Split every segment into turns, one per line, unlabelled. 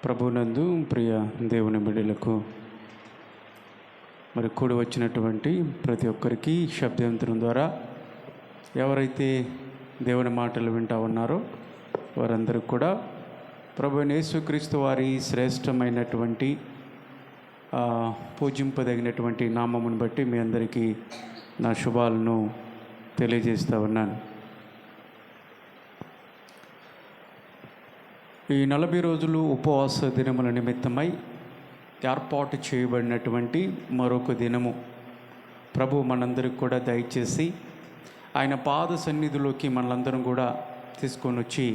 ప్రభునందు ప్రియ దేవుని బిడ్డలకు మరి కూడి వచ్చినటువంటి ప్రతి ఒక్కరికి శబ్దయంత్రం ద్వారా ఎవరైతే దేవుని మాటలు వింటూ ఉన్నారో వారందరికీ కూడా ప్రభు యేసుక్రీస్తు వారి శ్రేష్టమైనటువంటి పూజింపదగినటువంటి నామమును బట్టి మీ అందరికీ నా శుభాలను తెలియజేస్తూ ఉన్నాను. ఈ 40 రోజులు ఉపవాస దినముల నిమిత్తమై ఏర్పాటు చేయబడినటువంటి మరొక దినము ప్రభు మనందరికి కూడా దయచేసి ఆయన పాద సన్నిధిలోకి మనలందరం కూడా తీసుకొని వచ్చి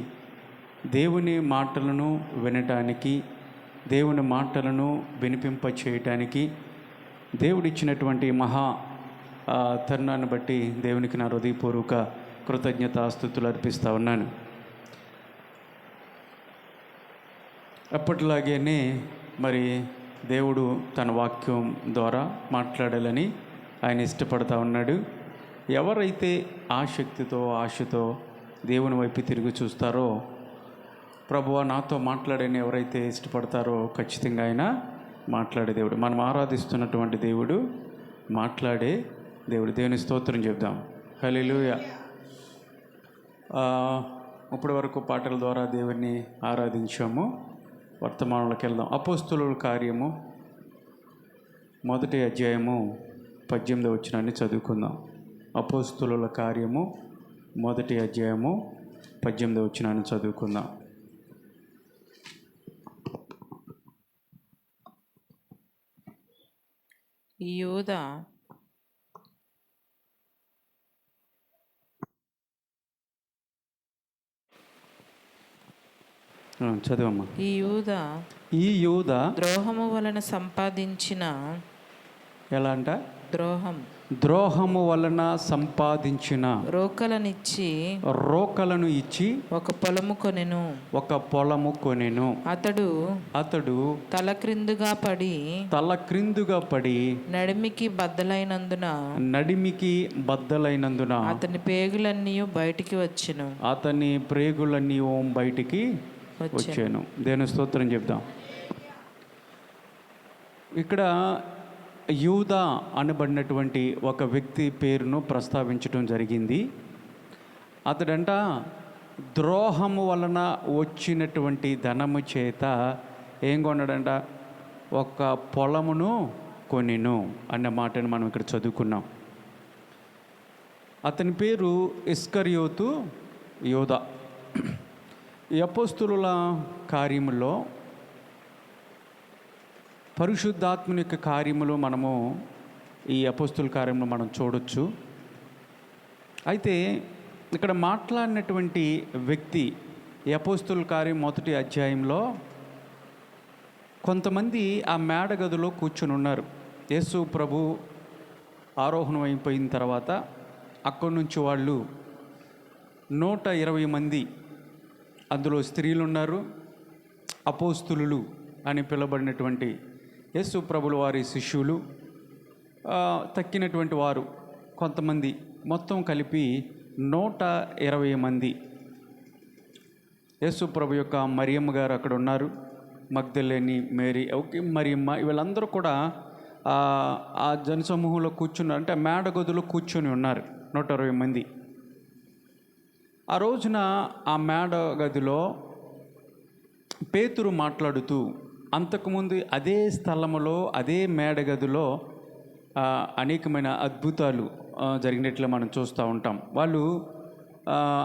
దేవుని మాటలను వినటానికి, దేవుని మాటలను వినిపింప చేయటానికి దేవుడిచ్చినటువంటి మహా తరుణాన్ని బట్టి దేవునికి నా హృదయపూర్వక కృతజ్ఞతాస్తుతులు అర్పిస్తూ ఉన్నాను. ఎప్పటిలాగే మరి దేవుడు తన వాక్యం ద్వారా మాట్లాడాలని ఆయన ఇష్టపడతా ఉన్నాడు. ఎవరైతే ఆసక్తితో ఆశతో దేవుని వైపు తిరిగి చూస్తారో, ప్రభువా నాతో మాట్లాడని ఎవరైతే ఇష్టపడతారో ఖచ్చితంగా ఆయన మాట్లాడే దేవుడు, మనం ఆరాధిస్తున్నటువంటి దేవుడు, మాట్లాడే దేవుడు. దేవుని స్తోత్రం చెప్దాం. హల్లెలూయా. ఇప్పటి వరకు పాటల ద్వారా దేవుణ్ణి ఆరాధించాము. వర్తమానంలోకి వెళ్దాం. అపోస్తులుల కార్యము 1వ అధ్యాయము 18వ వచనాన్ని చదువుకుందాం. అపోస్తులుల కార్యము 1వ అధ్యాయము 18వ వచనాన్ని చదువుకుందాం.
యూదా
చదవమ్మా.
ఈ యూదా
ద్రోహము
వలన సంపాదించిన,
ఎలా అంట,
ద్రోహము
వలన సంపాదించిన రోకలను ఇచ్చి
ఒక పొలము కొనెను.
అతడు
తల
క్రిందుగా పడి
నడిమికి బద్దలైనందున అతని ప్రేగులన్నీ
బయటికి వచ్చాను. దేవుని స్తోత్రం చెప్దాం. ఇక్కడ యూదా అనబడినటువంటి ఒక వ్యక్తి పేరును ప్రస్తావించడం జరిగింది. అతడంట ద్రోహము వలన వచ్చినటువంటి ధనము చేత ఏం కొన్నాడంట, ఒక పొలమును కొనెను అన్న మాటను మనం ఇక్కడ చదువుకున్నాం. అతని పేరు ఇస్కరియోతు యూదా. ఈ అపోస్తులుల కార్యములో పరిశుద్ధాత్మని యొక్క కార్యములు మనము ఈ అపోస్తుల కార్యంలో మనం చూడొచ్చు. అయితే ఇక్కడ మాట్లాడినటువంటి వ్యక్తి ఈ అపోస్తుల కార్యం 1వ అధ్యాయంలో కొంతమంది ఆ మేడ గదిలో కూర్చుని ఉన్నారు. యేసు ప్రభు ఆరోహణం అయిపోయిన తర్వాత అక్కడి నుంచి వాళ్ళు 120 మంది, అందులో స్త్రీలు ఉన్నారు, అపోస్తులు అని పిలువబడినటువంటి యేసు ప్రభుల వారి శిష్యులు, తక్కినటువంటి వారు కొంతమంది, మొత్తం కలిపి 120 మంది. యేసు ప్రభు యొక్క మరియమ్మ గారు అక్కడ ఉన్నారు, మగ్దలేని మేరీ, మరియమ్మ, వీళ్ళందరూ కూడా ఆ జనసమూహంలో కూర్చున్నారు. అంటే మేడ గదులు కూర్చొని ఉన్నారు 120 మంది. ఆ రోజున ఆ మేడ గదిలో పేతురు మాట్లాడుతూ, అంతకుముందు అదే స్థలములో అదే మేడ గదిలో అనేకమైన అద్భుతాలు జరిగినట్లు మనం చూస్తూ ఉంటాం. వాళ్ళు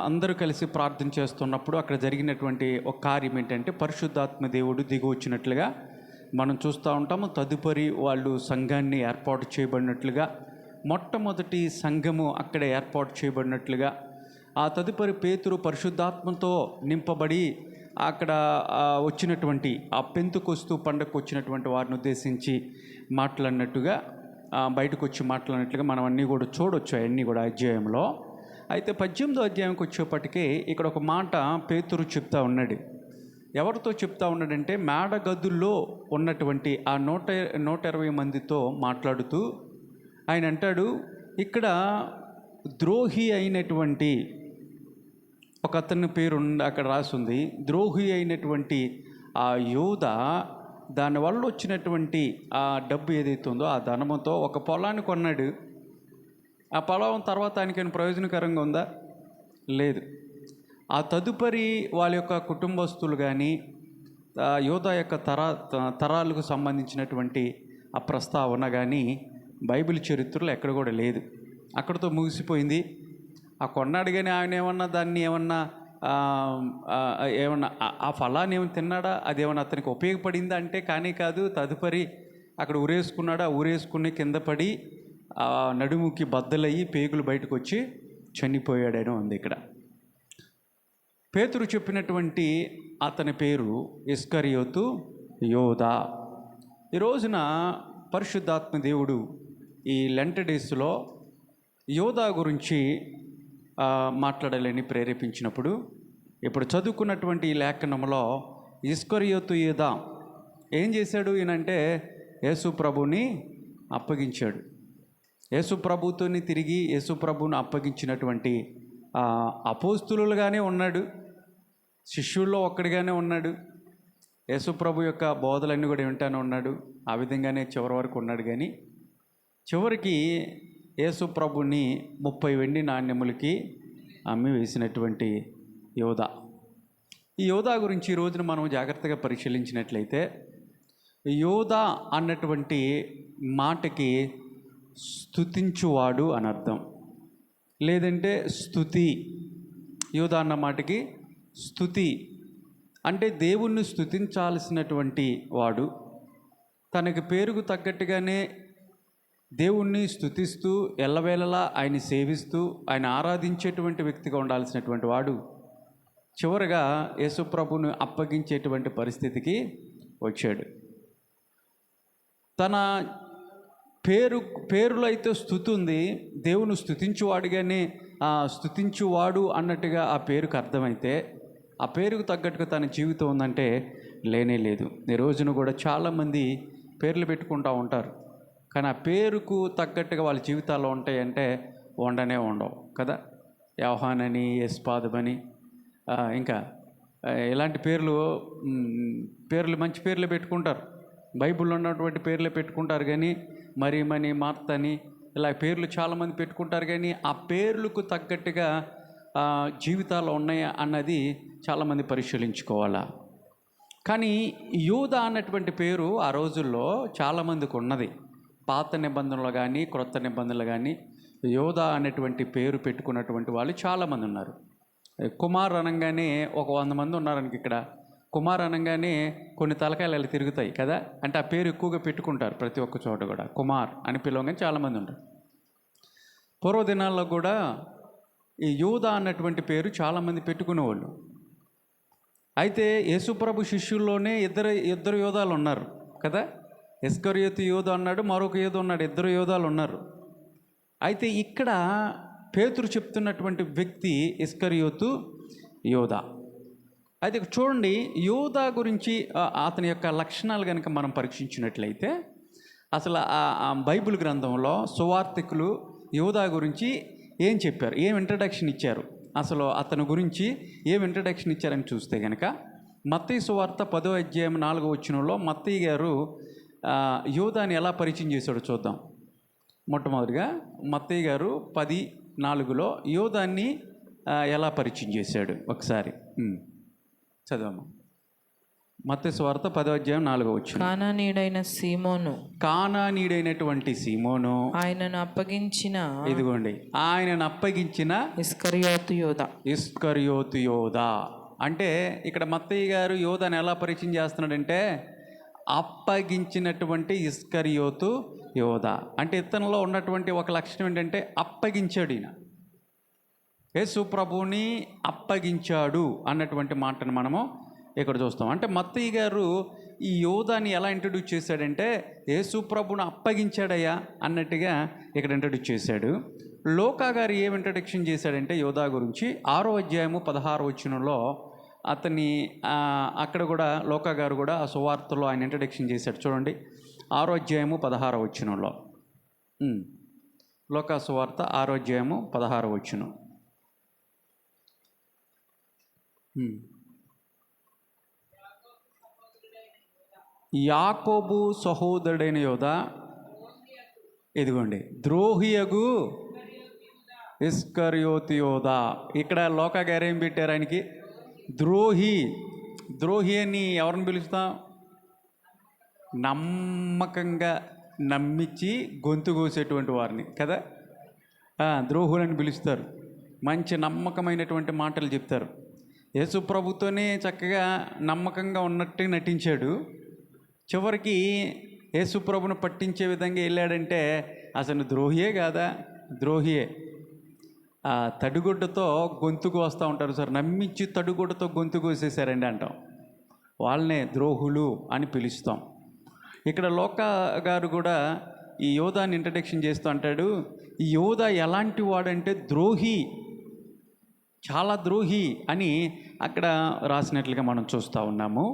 అందరూ కలిసి ప్రార్థన చేస్తున్నప్పుడు అక్కడ జరిగినటువంటి ఒక కార్యం ఏంటంటే పరిశుద్ధాత్మ దేవుడు దిగి వచ్చినట్లుగా మనం చూస్తూ ఉంటాము. తదుపరి వాళ్ళు సంఘాన్ని ఏర్పాటు చేయబడినట్లుగా, మొట్టమొదటి సంఘము అక్కడ ఏర్పాటు చేయబడినట్లుగా, ఆ తదుపరి పేతురు పరిశుద్ధాత్మతో నింపబడి అక్కడ వచ్చినటువంటి ఆ పెంతుకొస్తు పండగకు వచ్చినటువంటి వారిని ఉద్దేశించి మాట్లాడినట్టుగా, బయటకు వచ్చి మాట్లాడినట్లుగా మనం అన్నీ కూడా చూడొచ్చు, అవన్నీ కూడా అధ్యాయంలో. అయితే 18వ అధ్యాయంకి వచ్చేప్పటికే ఇక్కడ ఒక మాట పేతురు చెప్తా ఉన్నాడు. ఎవరితో చెప్తా ఉన్నాడంటే మేడ గదుల్లో ఉన్నటువంటి ఆ 120 మందితో మాట్లాడుతూ ఆయన అంటాడు, ఇక్కడ ద్రోహి అయినటువంటి ఒక అతని పేరు అక్కడ రాసింది. ద్రోహి అయినటువంటి ఆ యూద దానివల్ల వచ్చినటువంటి ఆ డబ్బు ఏదైతే ఉందో ఆ ధనముతో ఒక పొలాన్ని కొన్నాడు. ఆ పొలం తర్వాత ఆయనకి ప్రయోజనకరంగా ఉందా? లేదు. ఆ తదుపరి వాళ్ళ యొక్క కుటుంబస్తులు కానీ యూదా యొక్క తరాలకు సంబంధించినటువంటి ఆ ప్రస్తావన కానీ బైబిల్ చరిత్రలో ఎక్కడ కూడా లేదు. అక్కడితో ముగిసిపోయింది. ఆ కొన్నాడు కానీ ఆయన ఏమన్నా దాన్ని ఏమన్నా ఆ ఫలాన్ని ఏమైనా తిన్నాడా, అది ఏమన్నా అతనికి ఉపయోగపడిందా అంటే కానీ కాదు. తదుపరి అక్కడ ఊరేసుకున్నాడు. ఆ ఊరేసుకుని కింద పడి నడుముకి బద్దలయ్యి పేగులు బయటకు వచ్చి చనిపోయాడని ఉంది ఇక్కడ. పేతురు చెప్పినటువంటి అతని పేరు ఇస్కరియోతు యోధా. ఈ రోజున పరిశుద్ధాత్మ దేవుడు ఈ లెంట్ డేస్లో యోధా గురించి మాట్లాడాలని ప్రేరేపించినప్పుడు ఇప్పుడు చదువుకున్నటువంటి ఈ లేఖనంలో ఇస్కరియోతు యోధా ఏం చేశాడు ఈయనంటే యేసు ప్రభుని అప్పగించాడు. యేసు ప్రభుతోని తిరిగి యేసు ప్రభుని అప్పగించినటువంటి అపోస్తులుగానే ఉన్నాడు, శిష్యుల్లో ఒక్కడిగానే ఉన్నాడు. యేసు ప్రభు యొక్క బోధలన్నీ కూడా వింటానే ఉన్నాడు. ఆ విధంగానే చివరి వరకు ఉన్నాడు. కానీ చివరికి యేసు ప్రభుని 30 వెండి నాణ్యములకి అమ్మి వేసినటువంటి యోధా. ఈ యోధా గురించి ఈ రోజున మనం జాగ్రత్తగా పరిశీలించినట్లయితే యోధా అన్నటువంటి మాటకి స్తుతించువాడు అని అర్థం, లేదంటే స్తుతి. యోధా అన్న మాటకి స్తుతి అంటే దేవుణ్ణి స్తుతించాల్సినటువంటి వాడు, తనకి పేరుకు తగ్గట్టుగానే దేవుణ్ణి స్తుతిస్తూ ఎల్లవేళలా ఆయన సేవిస్తూ ఆయన ఆరాధించేటువంటి వ్యక్తిగా ఉండాల్సినటువంటి వాడు చివరగా యేసుప్రభుని అప్పగించేటువంటి పరిస్థితికి వచ్చాడు. తన పేరులో అయితే స్తుతి ఉంది, దేవుని స్తుతించువాడుగానే స్తుతించువాడు అన్నట్టుగా ఆ పేరుకు అర్థమైతే ఆ పేరుకు తగ్గట్టుగా తన జీవితం ఉందంటే లేనే లేదు. ఈ రోజున కూడా చాలామంది పేర్లు పెట్టుకుంటూ ఉంటారు, కానీ ఆ పేరుకు తగ్గట్టుగా వాళ్ళ జీవితాల్లో ఉంటాయంటే ఉండనే ఉండవు కదా. యోహానని, యస్పాదమని, ఇంకా ఇలాంటి పేర్లు మంచి పేర్లు పెట్టుకుంటారు. బైబిల్లో ఉన్నటువంటి పేర్లే పెట్టుకుంటారు. కానీ మరియమని, మార్తని ఇలా పేర్లు చాలామంది పెట్టుకుంటారు. కానీ ఆ పేర్లకు తగ్గట్టుగా జీవితాలు ఉన్నాయా అన్నది చాలామంది పరిశీలించుకోవాలా. కానీ యూదా అన్నటువంటి పేరు ఆ రోజుల్లో చాలామందికి ఉన్నది. పాత నిబంధనలు కానీ క్రొత్త నిబంధనలు కానీ యోధా అనేటువంటి పేరు పెట్టుకున్నటువంటి వాళ్ళు చాలామంది ఉన్నారు. కుమార్ అనగానే ఒక 100 మంది ఉన్నారనికి ఇక్కడ. కుమార్ అనగానే కొన్ని తలకాయలు తిరుగుతాయి కదా, అంటే ఆ పేరు ఎక్కువగా పెట్టుకుంటారు ప్రతి ఒక్క చోట కూడా. కుమార్ అని పిలవగానే చాలామంది ఉంటారు. పూర్వదినాల్లో కూడా ఈ యూదా అన్నటువంటి పేరు చాలామంది పెట్టుకునేవాళ్ళు. అయితే యేసుప్రభు శిష్యుల్లోనే ఇద్దరు యోధాలు ఉన్నారు కదా. ఇస్కరియోతు యోధా అన్నాడు, మరొక యోధా ఉన్నాడు. 2 యోధాలు ఉన్నారు. అయితే ఇక్కడ పేతురు చెప్తున్నటువంటి వ్యక్తి ఇస్కరియోతు యోధా. అయితే చూడండి, యోధా గురించి అతని యొక్క లక్షణాలు కనుక మనం పరీక్షించినట్లయితే అసలు ఆ బైబిల్ గ్రంథంలో సువార్తికులు యోధా గురించి ఏం చెప్పారు, ఏం ఇంట్రడక్షన్ ఇచ్చారు, అసలు అతని గురించి ఏం ఇంట్రడక్షన్ ఇచ్చారని చూస్తే కనుక మత్తయి సువార్త 10వ అధ్యాయం 4వ వచనంలో మత్తయి గారు యోధాని ఎలా పరిచయం చేశాడో చూద్దాం. మొట్టమొదటిగా మత్తయి గారు 10:4లో యోధాన్ని ఎలా పరిచయం చేశాడు ఒకసారి చదవమ్మా. మత్తయి సువార్త 10వ అధ్యాయం 4వ వచనం. కానానీడైనటువంటి సీమోను
ఆయనను అప్పగించిన
ఇస్కరియోతు యోధా. అంటే ఇక్కడ మత్తయి గారు యోధాని ఎలా పరిచయం చేస్తున్నాడంటే అప్పగించినటువంటి ఇస్కరియోతు యోధా. అంటే ఇతనిలో ఉన్నటువంటి ఒక లక్షణం ఏంటంటే అప్పగించాడు. ఈయన యేసు ప్రభువుని అప్పగించాడు అన్నటువంటి మాటను మనము ఇక్కడ చూస్తాం. అంటే మత్తయి గారు ఈ యోధాని ఎలా ఇంట్రడ్యూస్ చేశాడంటే యేసు ప్రభువుని అప్పగించాడయ్యా అన్నట్టుగా ఇక్కడ ఇంట్రడ్యూస్ చేశాడు. లోకా గారు ఏం ఇంట్రడక్షన్ చేశాడంటే యోధా గురించి 6వ అధ్యాయము 16వ వచనంలో అతన్ని అక్కడ కూడా లోకా గారు కూడా ఆ సువార్తలో ఆయన ఇంట్రడక్షన్ చేశాడు. చూడండి 6వ అధ్యాయము 16వ వచనంలో. లోకా సువార్త 6వ అధ్యాయము 16వ వచనం. యాకోబు సహోదరుడైన యోధా, ఇదిగోండి ద్రోహియగు ఇస్కరియోతు యోధా. ఇక్కడ లోకా గారు ఏం పెట్టారు ఆయనకి? ద్రోహి. ద్రోహి అని ఎవరిని పిలుస్తాం? నమ్మకంగా నమ్మించి గొంతు కోసేటువంటి వారిని కదా ద్రోహులని పిలుస్తారు. మంచి నమ్మకమైనటువంటి మాటలు చెప్తారు. యేసు ప్రభుతోనే చక్కగా నమ్మకంగా ఉన్నట్టు నటించాడు. చివరికి యేసు ప్రభును పట్టించే విధంగా వెళ్ళాడంటే అసలు ద్రోహియే కాదా? ద్రోహియే. తడిగుడ్డతో గొంతుకు వస్తూ ఉంటారు సార్, నమ్మించి తడిగుడ్డతో గొంతు కోసేసారండి అంటాం. వాళ్ళనే ద్రోహులు అని పిలుస్తాం. ఇక్కడ లోకా గారు కూడా ఈ యోధాని ఇంట్రడక్షన్ చేస్తూ అంటాడు, ఈ యోధ ఎలాంటి వాడంటే ద్రోహి, చాలా ద్రోహి అని అక్కడ రాసినట్లుగా మనం చూస్తూ ఉన్నాము.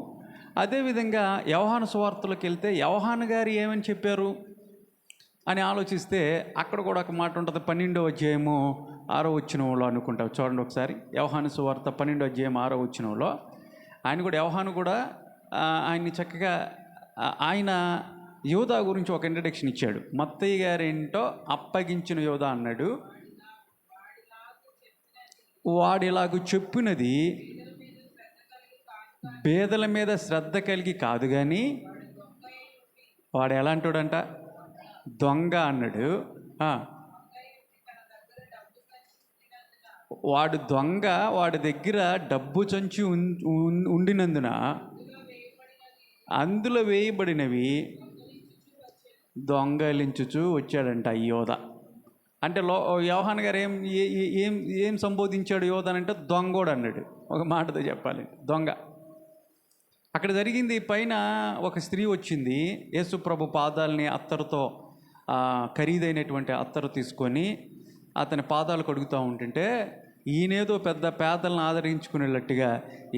అదేవిధంగా యోహాను సువార్తలోకి వెళ్తే యోహాను గారు ఏమని చెప్పారు అని ఆలోచిస్తే అక్కడ కూడా ఒక మాట ఉంటుంది. 12వ అధ్యాయము 6వ వచనంలో అనుకుంటాం. చూడండి ఒకసారి, యోహాను సువార్త 12వ అధ్యాయం 6వ వచనంలో యోహాను కూడా ఆయన్ని చక్కగా ఆయన యోధా గురించి ఒక ఇంట్రడక్షన్ ఇచ్చాడు. మత్తయ్య గారేంటో అప్పగించిన యోధా అన్నాడు. వాడిలాగు చెప్పినది పేదల మీద శ్రద్ధ కలిగి కాదు, కానీ వాడు ఎలా అంటాడంట? దొంగ అన్నాడు. వాడు దొంగ, వాడి దగ్గర డబ్బు చంచి ఉండినందున అందులో వేయబడినవి దొంగలించుచు వచ్చాడంట ఈ యోధ. అంటే యోహాను గారు ఏం ఏం ఏం సంబోధించాడు యోధానంటే దొంగోడు అన్నాడు. ఒక మాటతో చెప్పాలి, దొంగ. అక్కడ జరిగింది, పైన ఒక స్త్రీ వచ్చింది, యేసు ప్రభు పాదాలని అత్తరుతో ఖరీదైనటువంటి అత్తరు తీసుకొని అతని పాదాలు కడుగుతూ ఉంటుంటే ఈయనేదో పెద్ద పేదలను ఆదరించుకునేటట్టుగా,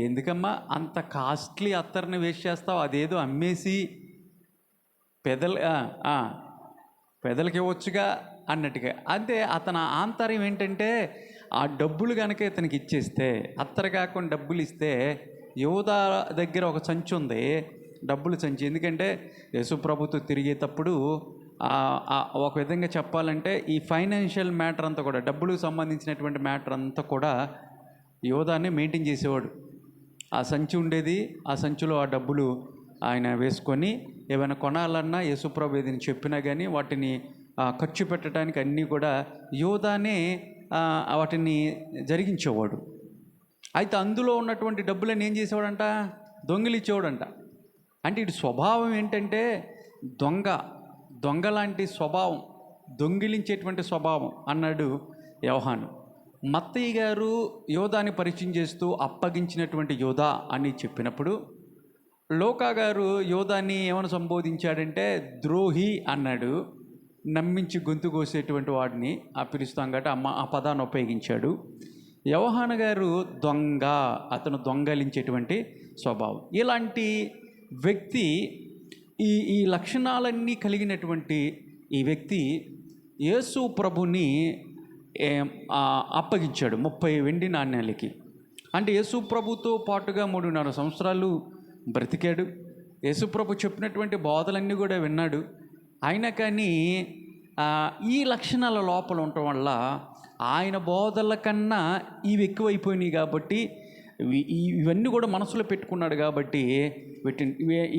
ఎందుకమ్మా అంత కాస్ట్లీ అత్తర్ని వేస్ట్ చేస్తావు, అదేదో అమ్మేసి పెదలకి ఇవ్వచ్చుగా అన్నట్టుగా. అంటే అతని ఆంతర్యం ఏంటంటే ఆ డబ్బులు కనుక ఇతనికి ఇచ్చేస్తే, అత్తరు కాకుండా డబ్బులు ఇస్తే, యోధా దగ్గర ఒక సంచి ఉంది, డబ్బులు సంచి. ఎందుకంటే యేసుప్రభుతో తిరిగేటప్పుడు ఒక విధంగా చెప్పాలంటే ఈ ఫైనాన్షియల్ మ్యాటర్ అంతా కూడా, డబ్బులకు సంబంధించినటువంటి మ్యాటర్ అంతా కూడా యోధాన్ని మెయింటైన్ చేసేవాడు. ఆ సంచి ఉండేది, ఆ సంచిలో ఆ డబ్బులు ఆయన వేసుకొని ఏమైనా కొనాలన్నా యేసుప్రభు ఏదైనా చెప్పినా కానీ వాటిని ఖర్చు పెట్టడానికి అన్నీ కూడా యోధానే వాటిని జరిగించేవాడు. అయితే అందులో ఉన్నటువంటి డబ్బులను ఏం చేసేవాడంట? దొంగిలిచ్చేవాడంట. అంటే ఇటు స్వభావం ఏంటంటే దొంగ లాంటి స్వభావం, దొంగిలించేటువంటి స్వభావం అన్నాడు యోహాను. మత్తయ్య గారు యోధాని పరిచయం చేస్తూ అప్పగించినటువంటి యోధా అని చెప్పినప్పుడు, లోకా గారు యోధాన్ని ఏమని సంబోధించాడంటే ద్రోహి అన్నాడు. నమ్మించి గొంతు కోసేటువంటి వాడిని పిలుస్తాం కాబట్టి ఆ పదాన్ని ఉపయోగించాడు. యోహాను గారు దొంగ, అతను దొంగలించేటువంటి స్వభావం. ఇలాంటి వ్యక్తి, ఈ లక్షణాలన్నీ కలిగినటువంటి ఈ వ్యక్తి యేసు ప్రభుని అప్పగించాడు 30 వెండి నాణ్యాలకి. అంటే యేసు ప్రభుతో పాటుగా 3.5 సంవత్సరాలు బ్రతికాడు. యేసు ప్రభు చెప్పినటువంటి బోధలన్నీ కూడా విన్నాడు. అయినా కానీ ఈ లక్షణాల లోపల ఉండటం వల్ల ఆయన బోధల కన్నా ఇవి ఎక్కువైపోయినాయి కాబట్టి, ఇవన్నీ కూడా మనసులో పెట్టుకున్నాడు కాబట్టి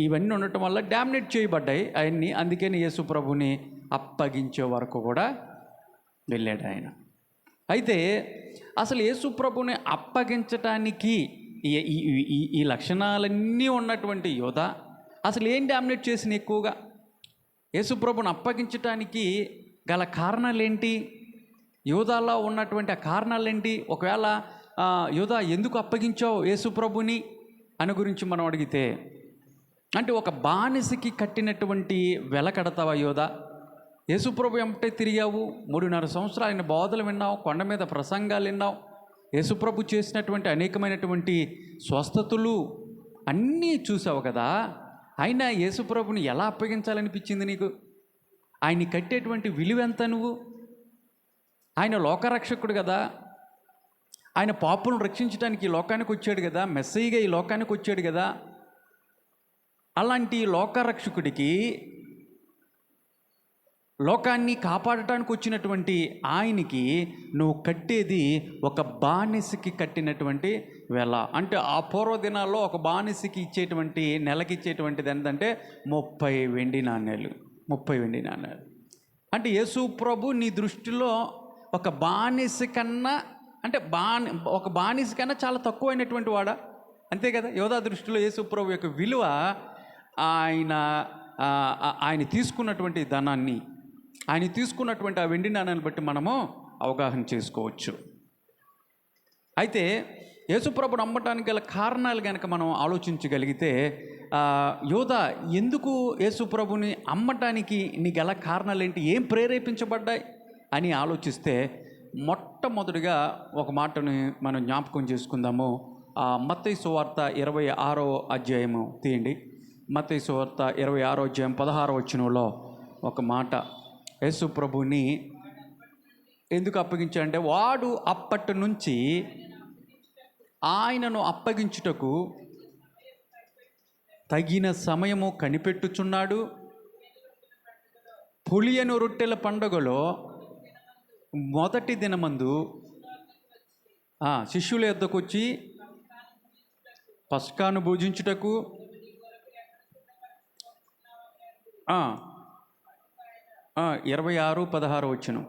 ఇవన్నీ ఉండటం వల్ల డామినేట్ చేయబడ్డాయి ఆయన్ని. అందుకని యేసు ప్రభుని అప్పగించే వరకు కూడా వెళ్ళాడు ఆయన. అయితే అసలు యేసు ప్రభుని అప్పగించటానికి ఈ లక్షణాలన్నీ ఉన్నటువంటి యోధ అసలు ఏం డామినేట్ చేసిన ఎక్కువగా? యేసు ప్రభుని అప్పగించటానికి గల కారణాలు ఏంటి? యోధాలో ఉన్నటువంటి ఆ కారణాలు ఏంటి? ఒకవేళ యోధా ఎందుకు అప్పగించావు యేసు ప్రభుని అని గురించి మనం అడిగితే, అంటే ఒక బానిసకి కట్టినటువంటి వెల కడతావా యోధా? యేసు ప్రభు ఎంటే తిరిగావు, 3.5 సంవత్సరాలు ఆయన బోధలు విన్నావు, కొండ మీద ప్రసంగాలు విన్నావు, యేసు ప్రభు చేసినటువంటి అనేకమైనటువంటి స్వస్థతలు అన్నీ చూసావు కదా. అయినా యేసు ప్రభుని ఎలా అప్పగించాలనిపించింది నీకు? ఆయన్ని కట్టేటువంటి విలువ ఎంత? నువ్వు ఆయన లోకరక్షకుడు కదా, ఆయన పాపులను రక్షించడానికి ఈ లోకానికి వచ్చాడు కదా, మెస్సయ్యగా ఈ లోకానికి వచ్చాడు కదా. అలాంటి లోకరక్షకుడికి, లోకాన్ని కాపాడటానికి వచ్చినటువంటి ఆయనకి నువ్వు కట్టేది ఒక బానిసకి కట్టినటువంటి వెల. అంటే ఆ పూర్వ దినాల్లో ఒక బానిసకి ఇచ్చేటువంటి, నెలకి ఇచ్చేటువంటిది ఏంటంటే 30 వెండి నాణ్యాలు. 30 వెండి నాణ్యాలు అంటే యేసు ప్రభు నీ దృష్టిలో ఒక బానిస కన్నా, అంటే ఒక బానిస కన్నా చాలా తక్కువైనటువంటి వాడా? అంతే కదా. యోధా దృష్టిలో యేసు ప్రభు యొక్క విలువ ఆయన తీసుకున్నటువంటి ధనాన్ని, ఆయన తీసుకున్నటువంటి ఆ వెండి నాణ్యాన్ని బట్టి మనము అవగాహన చేసుకోవచ్చు. అయితే యేసుప్రభుని నమ్మటానికి గల కారణాలు కనుక మనం ఆలోచించగలిగితే, యోధా ఎందుకు యేసుప్రభుని అమ్మటానికి నీకు గల కారణాలు ఏంటి, ఏం ప్రేరేపించబడ్డాయి అని ఆలోచిస్తే, మొట్టమొదటిగా ఒక మాటని మనం జ్ఞాపకం చేసుకుందాము. మత్తయి సువార్త 26వ అధ్యాయము తీయండి. మత్తయి సువార్త 26వ అధ్యాయం 16వ వచనంలో ఒక మాట, యేసు ప్రభుని ఎందుకు అప్పగించాడంటే, వాడు అప్పటి నుంచి ఆయనను అప్పగించుటకు తగిన సమయము కనిపెట్టుచున్నాడు. పులియను రొట్టెల పండుగలో మొదటి దినమందు శిష్యుల యొద్దకు వచ్చి పస్కాను భుజించుటకు 26-16 వచ్చును.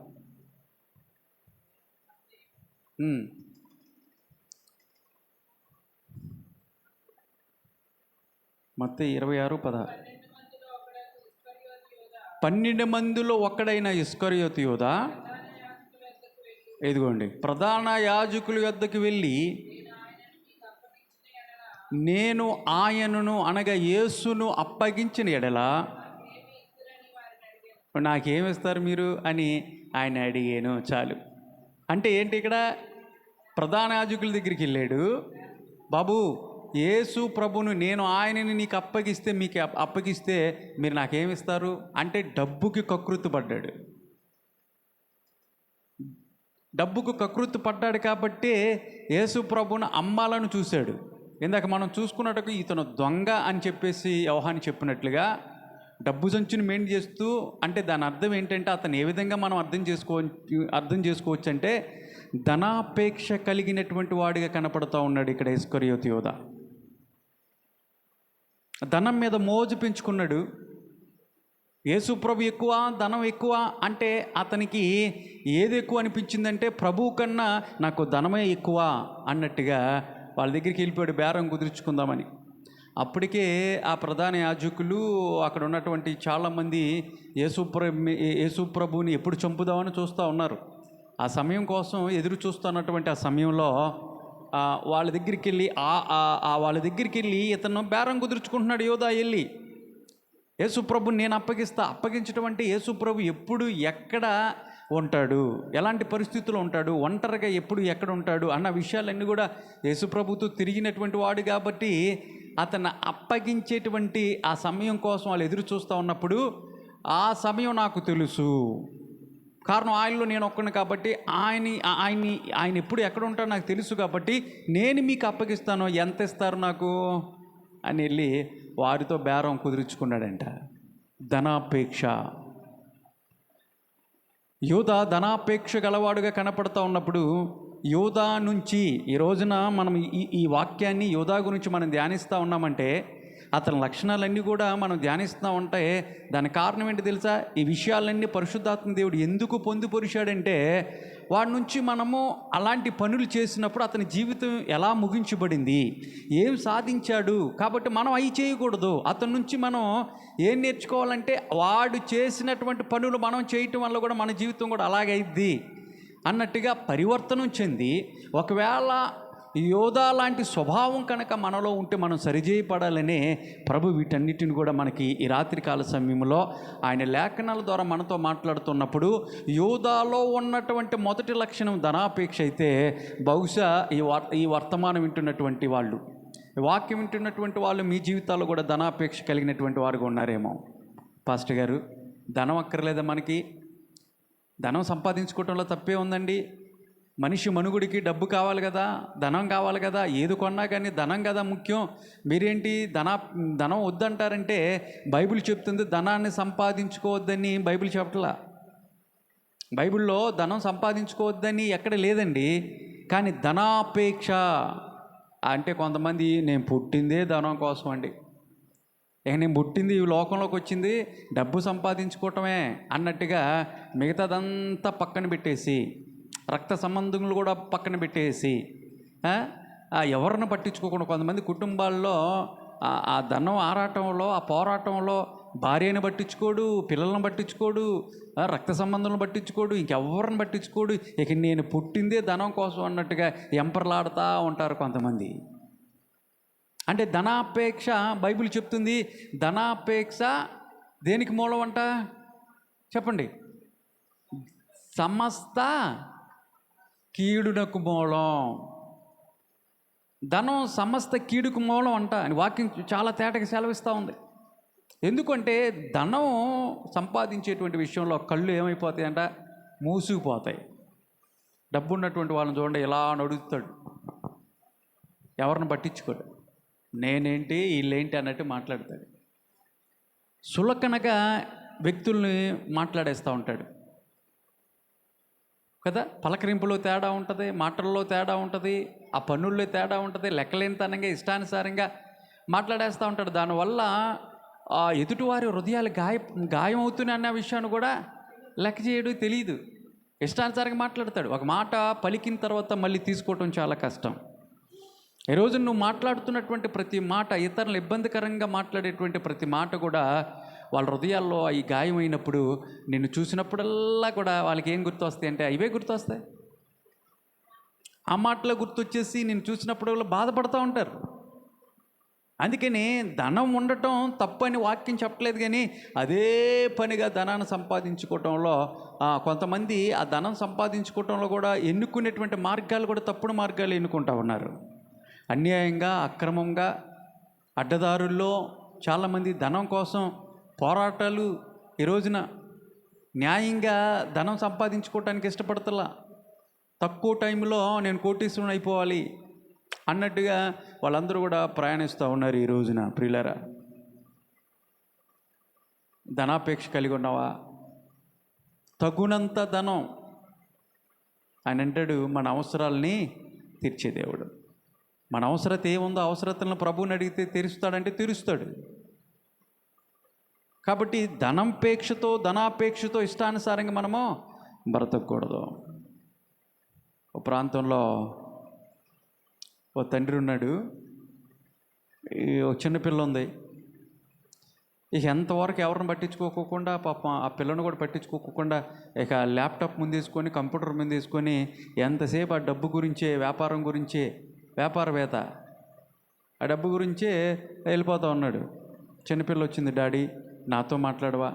మత్తయి 26-16. 12 మందిలో ఒక్కడైన ఇస్కరియోతు యోధా, ఇదిగోండి, ప్రధాన యాజకుల యొద్దకు వెళ్ళి, నేను ఆయనను అనగా యేసును అప్పగించిన ఎడల నాకేమిస్తారు మీరు అని ఆయన అడిగాను. చాలు. అంటే ఏంటి, ఇక్కడ ప్రధాన యాజకుల దగ్గరికి వెళ్ళాడు, బాబు యేసు ప్రభును నేను ఆయనని నీకు అప్పగిస్తే, మీకు అప్పగిస్తే మీరు నాకేమిస్తారు అంటే డబ్బుకి కకృతి పడ్డాడు. డబ్బుకు కకృతి పడ్డాడు కాబట్టి యేసు ప్రభును అమ్మాలను చూశాడు. ఇందాక మనం చూసుకున్నట్టుగా ఇతను దొంగ అని చెప్పేసి యోహాను చెప్పినట్లుగా డబ్బు సంచుని మెయింటైన్ చేస్తూ, అంటే దాని అర్థం ఏంటంటే అతను ఏ విధంగా మనం అర్థం చేసుకోవచ్చు అంటే ధనాపేక్ష కలిగినటువంటి వాడిగా కనపడుతూ ఉన్నాడు ఇక్కడ ఇస్కరియోతు యోధా. ధనం మీద మోజు పెంచుకున్నాడు. యేసు ప్రభు ఎక్కువ, ధనం ఎక్కువ అంటే అతనికి ఏది ఎక్కువ అనిపించిందంటే ప్రభువు కన్నా నాకు ధనమే ఎక్కువ అన్నట్టుగా వాళ్ళ దగ్గరికి వెళ్ళిపోయాడు బేరం కుదుర్చుకుందామని. అప్పటికే ఆ ప్రధాన యాజకులు, అక్కడ ఉన్నటువంటి చాలామంది యేసు ప్రభుని ఎప్పుడు చంపుదామని చూస్తూ ఉన్నారు. ఆ సమయం కోసం ఎదురు చూస్తున్నటువంటి ఆ సమయంలో వాళ్ళ దగ్గరికి వెళ్ళి ఇతను బేరం కుదుర్చుకుంటున్నాడు యోధా వెళ్ళి. యేసు ప్రభుని నేను అప్పగించడం అంటే యేసు ప్రభు ఎప్పుడు ఎక్కడ ఉంటాడు, ఎలాంటి పరిస్థితుల్లో ఉంటాడు, ఒంటరిగా ఎప్పుడు ఎక్కడ ఉంటాడు అన్న విషయాలన్నీ కూడా యేసు ప్రభుతో తిరిగినటువంటి వాడు కాబట్టి అతను అప్పగించేటువంటి ఆ సమయం కోసం వాళ్ళు ఎదురు చూస్తూ ఉన్నప్పుడు, ఆ సమయం నాకు తెలుసు, కారణం ఆయనలో నేను ఒక్కడిని కాబట్టి ఆయన ఎప్పుడు ఎక్కడ ఉంటాడో నాకు తెలుసు కాబట్టి నేను మీకు అప్పగిస్తాను, ఎంత ఇస్తారు నాకు అని వెళ్ళి వారితో బేరం కుదుర్చుకున్నాడంట. ధనాపేక్ష. యోధా ధనాపేక్ష గలవాడుగా కనపడుతూ ఉన్నప్పుడు యోధా నుంచి ఈ రోజున మనం ఈ వాక్యాన్ని యోధా గురించి మనం ధ్యానిస్తూ ఉన్నామంటే, అతని లక్షణాలన్నీ కూడా మనం ధ్యానిస్తూ ఉంటే దాని కారణం ఏంటి తెలుసా? ఈ విషయాలన్నీ పరిశుద్ధాత్మ దేవుడు ఎందుకు పొందుపరిచాడంటే, వాడి నుంచి మనము అలాంటి పనులు చేసినప్పుడు అతని జీవితం ఎలా ముగించబడింది, ఏం సాధించాడు, కాబట్టి మనం అవి చేయకూడదు. అతని నుంచి మనం ఏం నేర్చుకోవాలంటే, వాడు చేసినటువంటి పనులు మనం చేయటం వల్ల కూడా మన జీవితం కూడా అలాగైద్ది అన్నట్టుగా పరివర్తనం చెంది, ఒకవేళ యోధా లాంటి స్వభావం కనుక మనలో ఉంటే మనం సరిచేయపడాలనే ప్రభు వీటన్నిటిని కూడా మనకి ఈ రాత్రికాల సమయంలో ఆయన లేఖనాల ద్వారా మనతో మాట్లాడుతున్నప్పుడు, యోధాలో ఉన్నటువంటి మొదటి లక్షణం ధనాపేక్ష అయితే, బహుశా ఈ వర్తమానం వింటున్నటువంటి వాళ్ళు, వాక్యం వింటున్నటువంటి వాళ్ళు మీ జీవితాల్లో కూడా ధనాపేక్ష కలిగినటువంటి వారుగా ఉన్నారేమో. పాస్టర్ గారు, ధనం అక్కర్లేదా, మనకి ధనం సంపాదించుకోవటంలో తప్పే ఉందండి, మనిషి మనుగుడికి డబ్బు కావాలి కదా, ధనం కావాలి కదా, ఏది కొన్నా కానీ ధనం కదా ముఖ్యం. మీరేంటి ధనం వద్దంటారంటే బైబిల్ చెప్తుంది ధనాన్ని సంపాదించుకోవద్దని. బైబిల్ చెప్పట్లా. బైబిల్లో ధనం సంపాదించుకోవద్దని ఎక్కడ లేదండి. కానీ ధనాపేక్ష అంటే కొంతమంది నేను పుట్టిందే ధనం కోసం అండి, ఇక నేను పుట్టింది ఈ లోకంలోకి వచ్చింది డబ్బు సంపాదించుకోవటమే అన్నట్టుగా మిగతాదంతా పక్కన పెట్టేసి, రక్త సంబంధములు కూడా పక్కన పెట్టేసి, ఎవరిని పట్టించుకోకుండా కొంతమంది కుటుంబాల్లో ఆ ధనం ఆరాటంలో, ఆ పోరాటంలో భార్యని పట్టించుకోడు, పిల్లలను పట్టించుకోడు, రక్త సంబంధులను పట్టించుకోడు, ఇంకెవరిని పట్టించుకోడు. ఇక నేను పుట్టిందే ధనం కోసం అన్నట్టుగా ఎంపర్లాడుతూ ఉంటారు కొంతమంది. అంటే ధనాపేక్ష, బైబిల్ చెప్తుంది ధనాపేక్ష దేనికి మూలం అంట చెప్పండి? సమస్త కీడునకు మూలం. ధనం సమస్త కీడుకు మూలం అంట అని వాక్యం చాలా తేటగా సెలవిస్తూ ఉంది. ఎందుకంటే ధనం సంపాదించేటువంటి విషయంలో కళ్ళు ఏమైపోతాయి అంట, మూసుకుపోతాయి. డబ్బు ఉన్నటువంటి వాళ్ళని చూడండి, ఇలా నడుస్తాడు, ఎవరిని పట్టించుకోడు, నేనేంటి వీళ్ళేంటి అన్నట్టు మాట్లాడతాడు. సులకనగా వ్యక్తుల్ని మాట్లాడేస్తూ ఉంటాడు కదా. పలకరింపులో తేడా ఉంటుంది, మాటల్లో తేడా ఉంటుంది, ఆ పనుల్లో తేడా ఉంటుంది, లెక్కలేనితనంగా ఇష్టానుసారంగా మాట్లాడేస్తూ ఉంటాడు. దానివల్ల ఆ ఎదుటివారి హృదయాలు గాయం అవుతున్నాయి అన్న విషయాన్ని కూడా లెక్క చేయడం తెలియదు. ఇష్టానుసారంగా మాట్లాడతాడు. ఒక మాట పలికిన తర్వాత మళ్ళీ తీసుకోవటం చాలా కష్టం. ఈరోజు నువ్వు మాట్లాడుతున్నటువంటి ప్రతి మాట, ఇతరులు ఇబ్బందికరంగా మాట్లాడేటువంటి ప్రతి మాట కూడా వాళ్ళ హృదయాల్లో ఈ గాయమైనప్పుడు నిన్ను చూసినప్పుడల్లా కూడా వాళ్ళకి ఏం గుర్తొస్తాయి అంటే అవే గుర్తొస్తాయి. ఆ మాటలో గుర్తొచ్చేసి నిన్ను చూసినప్పుడు బాధపడుతూ ఉంటారు. అందుకని ధనం ఉండటం తప్పని వాక్యం చెప్పలేదు, కానీ అదే పనిగా ధనాన్ని సంపాదించుకోవటంలో కొంతమంది ఆ ధనం సంపాదించుకోవటంలో కూడా ఎన్నుకునేటువంటి మార్గాలు కూడా తప్పుడు మార్గాలు ఎన్నుకుంటూ ఉన్నారు. అన్యాయంగా, అక్రమంగా, అడ్డదారుల్లో చాలామంది ధనం కోసం పోరాటాలు. ఈ రోజున న్యాయంగా ధనం సంపాదించుకోవటానికి ఇష్టపడతలా. తక్కువ టైంలో నేను కోటీశ్వరుని అయిపోవాలి అన్నట్టుగా వాళ్ళందరూ కూడా ప్రయాణిస్తూ ఉన్నారు ఈ రోజున. ప్రియులారా, ధనాపేక్ష కలిగి ఉన్నావా? తగునంత ధనం ఆయన అంటాడు, మన అవసరాలని తీర్చే దేవుడు. మన అవసరత ఏముందో అవసరతలను ప్రభువుని అడిగితే తీరుస్తాడంటే తీరుస్తాడు. కాబట్టి ధనాపేక్షతో ఇష్టానుసారంగా మనము బ్రతకూడదు. ఓ ప్రాంతంలో ఓ తండ్రి ఉన్నాడు, ఓ చిన్నపిల్ల ఉంది. ఇక ఎంతవరకు ఎవరిని పట్టించుకోకుండా, పాపం ఆ పిల్లను కూడా పట్టించుకోకుండా ఇక ల్యాప్టాప్ ముందు వేసుకొని, కంప్యూటర్ ముందు వేసుకొని ఎంతసేపు ఆ డబ్బు గురించే, వ్యాపారం గురించే, వ్యాపారవేత్త ఆ డబ్బు గురించే వెళ్ళిపోతూ ఉన్నాడు. చిన్నపిల్ల వచ్చింది, డాడీ నాతో మాట్లాడవా?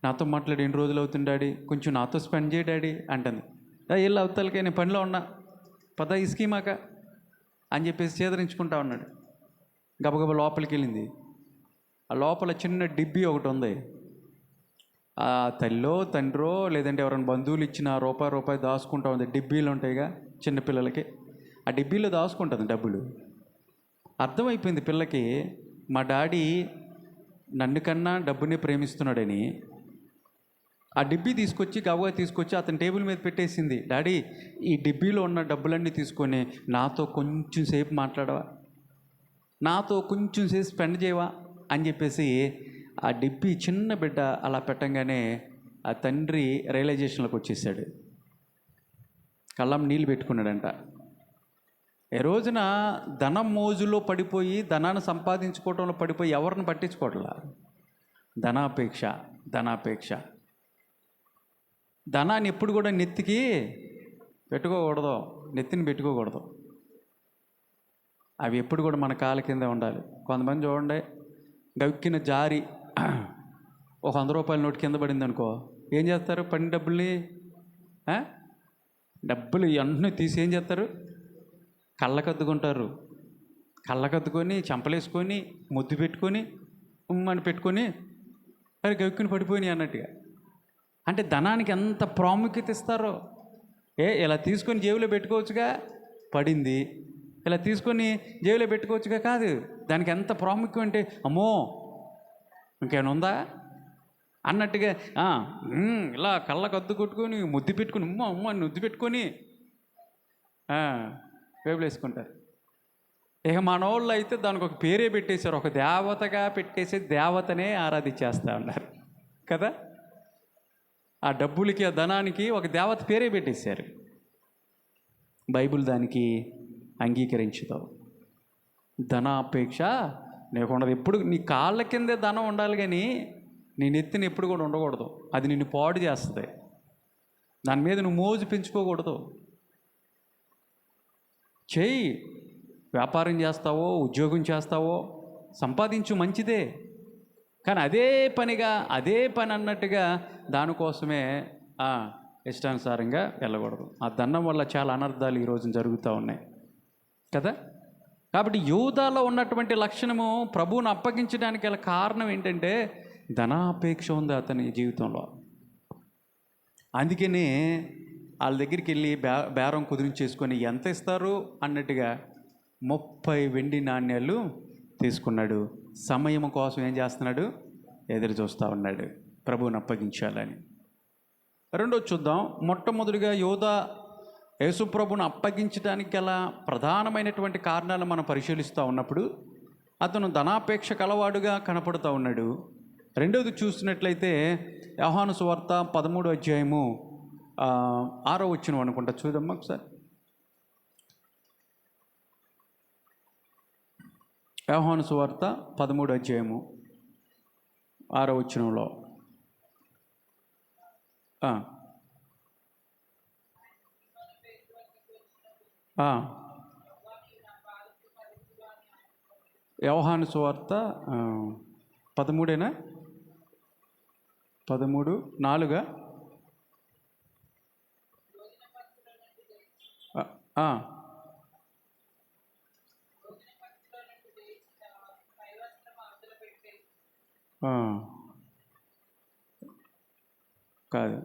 నాతో మాట్లాడి ఎన్ని రోజులు అవుతుంది డాడీ, కొంచెం నాతో స్పెండ్ చేయి డాడీ అంటుంది. వెళ్ళి అవతలకే, నేను పనిలో ఉన్నా, పద ఇస్కీమాక అని చెప్పేసి చేదరించుకుంటా ఉన్నాడు. గబగబా లోపలికి వెళ్ళింది. ఆ లోపల చిన్న డిబ్బీ ఒకటి ఉంది. ఆ తల్లో తండ్రో లేదంటే ఎవరైనా బంధువులు ఇచ్చిన రూపాయి దాచుకుంటా ఉంది. డిబ్బీలు ఉంటాయిగా చిన్నపిల్లలకి, ఆ డిబ్బీలో దాచుకుంటుంది డబ్బులు. అర్థమైపోయింది పిల్లకి, మా డాడీ నన్ను కన్నా డబ్బుని ప్రేమిస్తున్నాడని. ఆ డిబ్బీ గబగబా తీసుకొచ్చి అతని టేబుల్ మీద పెట్టేసింది. డాడీ, ఈ డిబ్బీలో ఉన్న డబ్బులన్నీ తీసుకొని నాతో కొంచెం సేపు మాట్లాడవా, నాతో కొంచెం సేపు స్పెండ్ చేయవా అని చెప్పేసి ఆ డిబ్బీ చిన్న బిడ్డ అలా పెట్టంగానే ఆ తండ్రి రియలైజేషన్లోకి వచ్చేసాడు. కళ్ళం నీళ్ళు పెట్టుకున్నాడంట. ఏ రోజున ధనం మోజులో పడిపోయి, ధనాన్ని సంపాదించుకోవడంలో పడిపోయి ఎవరిని పట్టించుకోవట్లా. ధనాపేక్ష. ధనాన్ని ఎప్పుడు కూడా నెత్తిని పెట్టుకోకూడదు. అవి ఎప్పుడు కూడా మన కాళ్ళ కింద ఉండాలి. కొంతమంది చూడండి, గవిక్కిన జారి ఒక 100 రూపాయల నోటు కింద పడింది అనుకో, ఏం చేస్తారు? పడిన డబ్బులు అన్నీ తీసి ఏం చేస్తారు? కళ్ళకద్దుకొని చెంపలేసుకొని ముద్దు పెట్టుకొని ఉమ్మని పెట్టుకొని అది గవిక్కుని పడిపోయినాయి అన్నట్టుగా. అంటే ధనానికి ఎంత ప్రాముఖ్యత ఇస్తారో. ఇలా తీసుకొని జేబులో పెట్టుకోవచ్చుగా, పడింది. ఇలా తీసుకొని జేబులో పెట్టుకోవచ్చుగా, కాదు. దానికి ఎంత ప్రాముఖ్యం అంటే, అమ్మో ఇంకేమైనా ఉందా అన్నట్టుగా ఇలా కళ్ళకు అద్దు కొట్టుకొని ముద్దు పెట్టుకుని అమ్మ ముద్దు పెట్టుకొని జేబులో వేసుకుంటారు. ఇక మనోళ్ళు అయితే దానికి ఒక పేరే పెట్టేశారు, ఒక దేవతగా పెట్టేసి దేవతనే ఆరాధించేస్తూ ఉన్నారు కదా. ఆ డబ్బులకి, ఆ ధనానికి ఒక దేవత పేరే పెట్టేశారు. బైబిల్ దానికి అంగీకరించదు. ధనాపేక్ష నీకు ఉండదు. ఎప్పుడు నీ కాళ్ళ కిందే ధనం ఉండాలి, కానీ నీ నెత్తిని ఎప్పుడు కూడా ఉండకూడదు. అది నిన్ను పాడు చేస్తుంది. దాని మీద నువ్వు మోజు పెంచుకోకూడదు. చేయి, వ్యాపారం చేస్తావో, ఉద్యోగం చేస్తావో, సంపాదించు, మంచిదే. కానీ అదే పని అన్నట్టుగా దానికోసమే ఇష్టానుసారంగా వెళ్ళకూడదు. ఆ దండం వల్ల చాలా అనర్థాలు ఈ రోజున జరుగుతూ ఉన్నాయి కదా. కాబట్టి యూదాలో ఉన్నటువంటి లక్షణము ప్రభువును అప్పగించడానికి గల కారణం ఏంటంటే ధనాపేక్ష ఉంది అతని జీవితంలో. అందుకనే వాళ్ళ దగ్గరికి వెళ్ళి బేరం కుదిరించేసుకొని ఎంత ఇస్తారు అన్నట్టుగా 30 వెండి నాణ్యాలు తీసుకున్నాడు. సమయం కోసం ఏం చేస్తున్నాడు? ఎదురు చూస్తూ ఉన్నాడు ప్రభువుని అప్పగించాలని. రెండోది చూద్దాం. మొట్టమొదటిగా యోధా యేసుప్రభుని అప్పగించడానికి గల ప్రధానమైనటువంటి కారణాలు మనం పరిశీలిస్తూ ఉన్నప్పుడు అతను ధనాపేక్ష కలవాడుగా కనపడుతూ ఉన్నాడు. రెండవది చూసినట్లయితే యోహాను సువార్త 13వ అధ్యాయము 6వ వచనం అనుకుంటా, చూద్దాం ఒకసారి. యోహాను సువార్త 13వ అధ్యాయము 6వ వచనంలో యోహాను సువార్త 13 13:4 కాదు,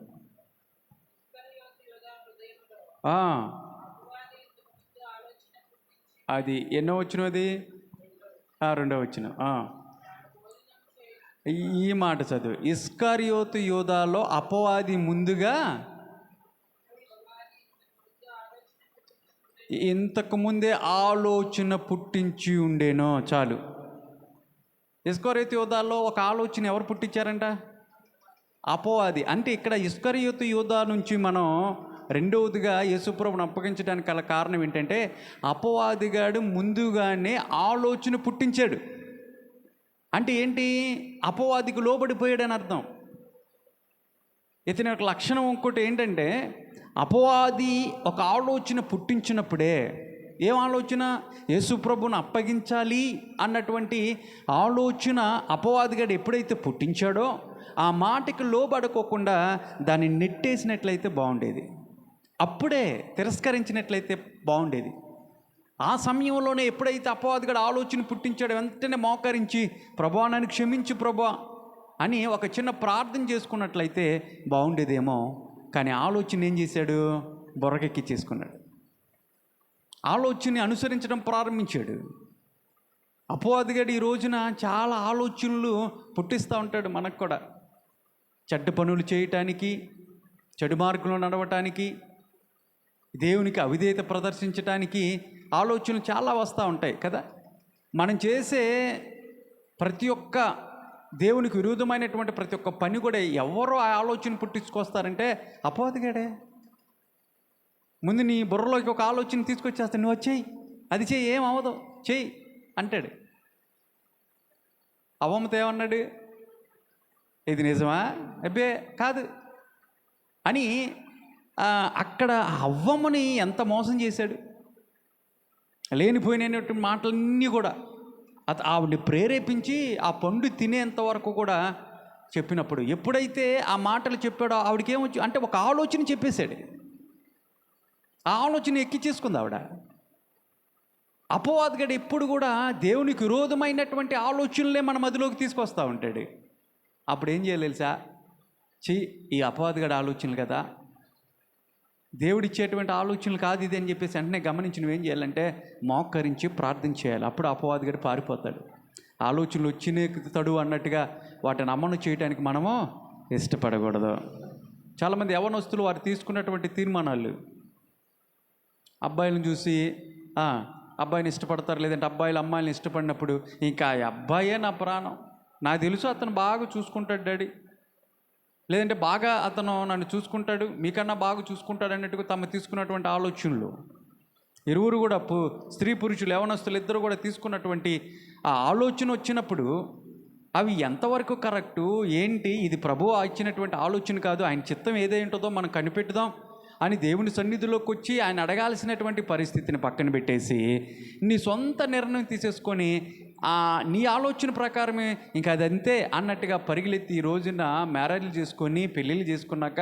అది ఎన్నో వచ్చిన, అది 2వ వచనం. ఈ మాట చదువు. ఇస్కరియోతు యూదాలో అపవాది ముందుగా ఇంతకుముందే ఆలోచన పుట్టించి ఉండేనో. చాలు. ఇస్కరియోతు యూదాలో ఒక ఆలోచన ఎవరు పుట్టించారంట? అపవాది. అంటే ఇక్కడ ఇస్కరియోతు యూదా నుంచి మనం రెండవదిగా యేసుప్రభుని అప్పగించడానికి గల కారణం ఏంటంటే అపవాదిగాడు ముందుగానే ఆలోచన పుట్టించాడు. అంటే ఏంటి? అపవాదికి లోబడిపోయాడని అర్థం. ఇతని యొక్క లక్షణం ఇంకోటి ఏంటంటే అపవాది ఒక ఆలోచన పుట్టించినప్పుడే, ఏం ఆలోచన? యేసుప్రభుని అప్పగించాలి అన్నటువంటి ఆలోచన అపవాదిగాడు ఎప్పుడైతే పుట్టించాడో ఆ మాటకి లోబడుకోకుండా దాన్ని నెట్టేసినట్లయితే బాగుండేది. అప్పుడే తిరస్కరించినట్లయితే బాగుండేది. ఆ సమయంలోనే ఎప్పుడైతే అపవాదిగాడు ఆలోచన పుట్టించాడో వెంటనే మోకరించి ప్రభువా నన్ను క్షమించు ప్రభువా అని ఒక చిన్న ప్రార్థన చేసుకున్నట్లయితే బాగుండేదేమో. కానీ ఆలోచన ఏం చేశాడు? బుర్రకెక్కించేసుకున్నాడు. ఆలోచనని అనుసరించడం ప్రారంభించాడు. అపవాదిగాడు ఈ రోజున చాలా ఆలోచనలు పుట్టిస్తూ ఉంటాడు మనకు కూడా. చెడ్డ పనులు చేయటానికి, చెడు మార్గంలో నడవటానికి, దేవునికి అవిధేయత ప్రదర్శించటానికి ఆలోచనలు చాలా వస్తూ ఉంటాయి కదా. మనం చేసే ప్రతి ఒక్క దేవునికి విరుద్ధమైనటువంటి ప్రతి ఒక్క పని కూడా ఎవరో ఆ ఆలోచన పుట్టించుకొస్తారంటే అపవాదిగాడే. ముందు నీ బుర్రలోకి ఒక ఆలోచన తీసుకొచ్చేస్తాను, నువ్వు వచ్చేయి, అది చెయ్యి, ఏం అవ్వదు, చెయ్యి అంటాడు. అవ్వమ్మతో ఏమన్నాడు? ఇది నిజమా? అబ్బే కాదు అని అక్కడ అవ్వమ్మని ఎంత మోసం చేశాడు. లేనిపోయినటువంటి మాటలన్నీ కూడా ఆవిడ్ని ప్రేరేపించి ఆ పండు తినేంత వరకు కూడా చెప్పినప్పుడు ఎప్పుడైతే ఆ మాటలు చెప్పాడో ఆవిడకి ఏమొచ్చి అంటే ఒక ఆలోచన చెప్పేశాడు. ఆ ఆలోచన ఎక్కించేసుకుంది ఆవిడ. అపవాదిగాడు ఎప్పుడు కూడా దేవునికి విరోధమైనటువంటి ఆలోచనలే మన మదిలోకి తీసుకొస్తూ ఉంటాడు. అప్పుడు ఏం చేయాలి తెలుసా? ఈ అపవాదిగాడు ఆలోచనలు కదా, దేవుడిచ్చేటువంటి ఆలోచనలు కాదు ఇది అని చెప్పేసి వెంటనే గమనించి నువ్వేం చేయాలంటే మోకరించి ప్రార్థన చేయాలి. అప్పుడు అపవాదిగాడు పారిపోతాడు. ఆలోచనలు వచ్చిన అన్నట్టుగా వాటిని అమలు చేయడానికి మనము ఇష్టపడకూడదు. చాలామంది యవ్వనస్తులు వారు తీసుకున్నటువంటి తీర్మానాలు, అబ్బాయిలను చూసి అబ్బాయిని ఇష్టపడతారు, లేదంటే అబ్బాయిలు అమ్మాయిని ఇష్టపడినప్పుడు ఇంకా ఆ అబ్బాయే నా ప్రాణం, నాకు తెలుసు అతను బాగా చూసుకుంటాడు డాడీ, లేదంటే బాగా అతను నన్ను చూసుకుంటాడు, మీకన్నా బాగా చూసుకుంటాడు అన్నట్టుగా తమ తీసుకున్నటువంటి ఆలోచనలు. ఇరువురు కూడా స్త్రీ పురుషులు యవ్వనస్తులు ఇద్దరు కూడా తీసుకున్నటువంటి ఆ ఆలోచన వచ్చినప్పుడు అవి ఎంతవరకు కరెక్టు ఏంటి, ఇది ప్రభువు ఇచ్చినటువంటి ఆలోచన కాదు, ఆయన చిత్తం ఏదేంటుందో మనం కనిపెట్టుదాం అని దేవుని సన్నిధిలోకి వచ్చి ఆయన అడగాల్సినటువంటి పరిస్థితిని పక్కన పెట్టేసి నీ సొంత నిర్ణయం తీసేసుకొని నీ ఆలోచన ప్రకారమే ఇంకా అదంతే అన్నట్టుగా పరిగెత్తి ఈ రోజున మ్యారేజ్లు చేసుకొని పెళ్ళిళ్ళు చేసుకున్నాక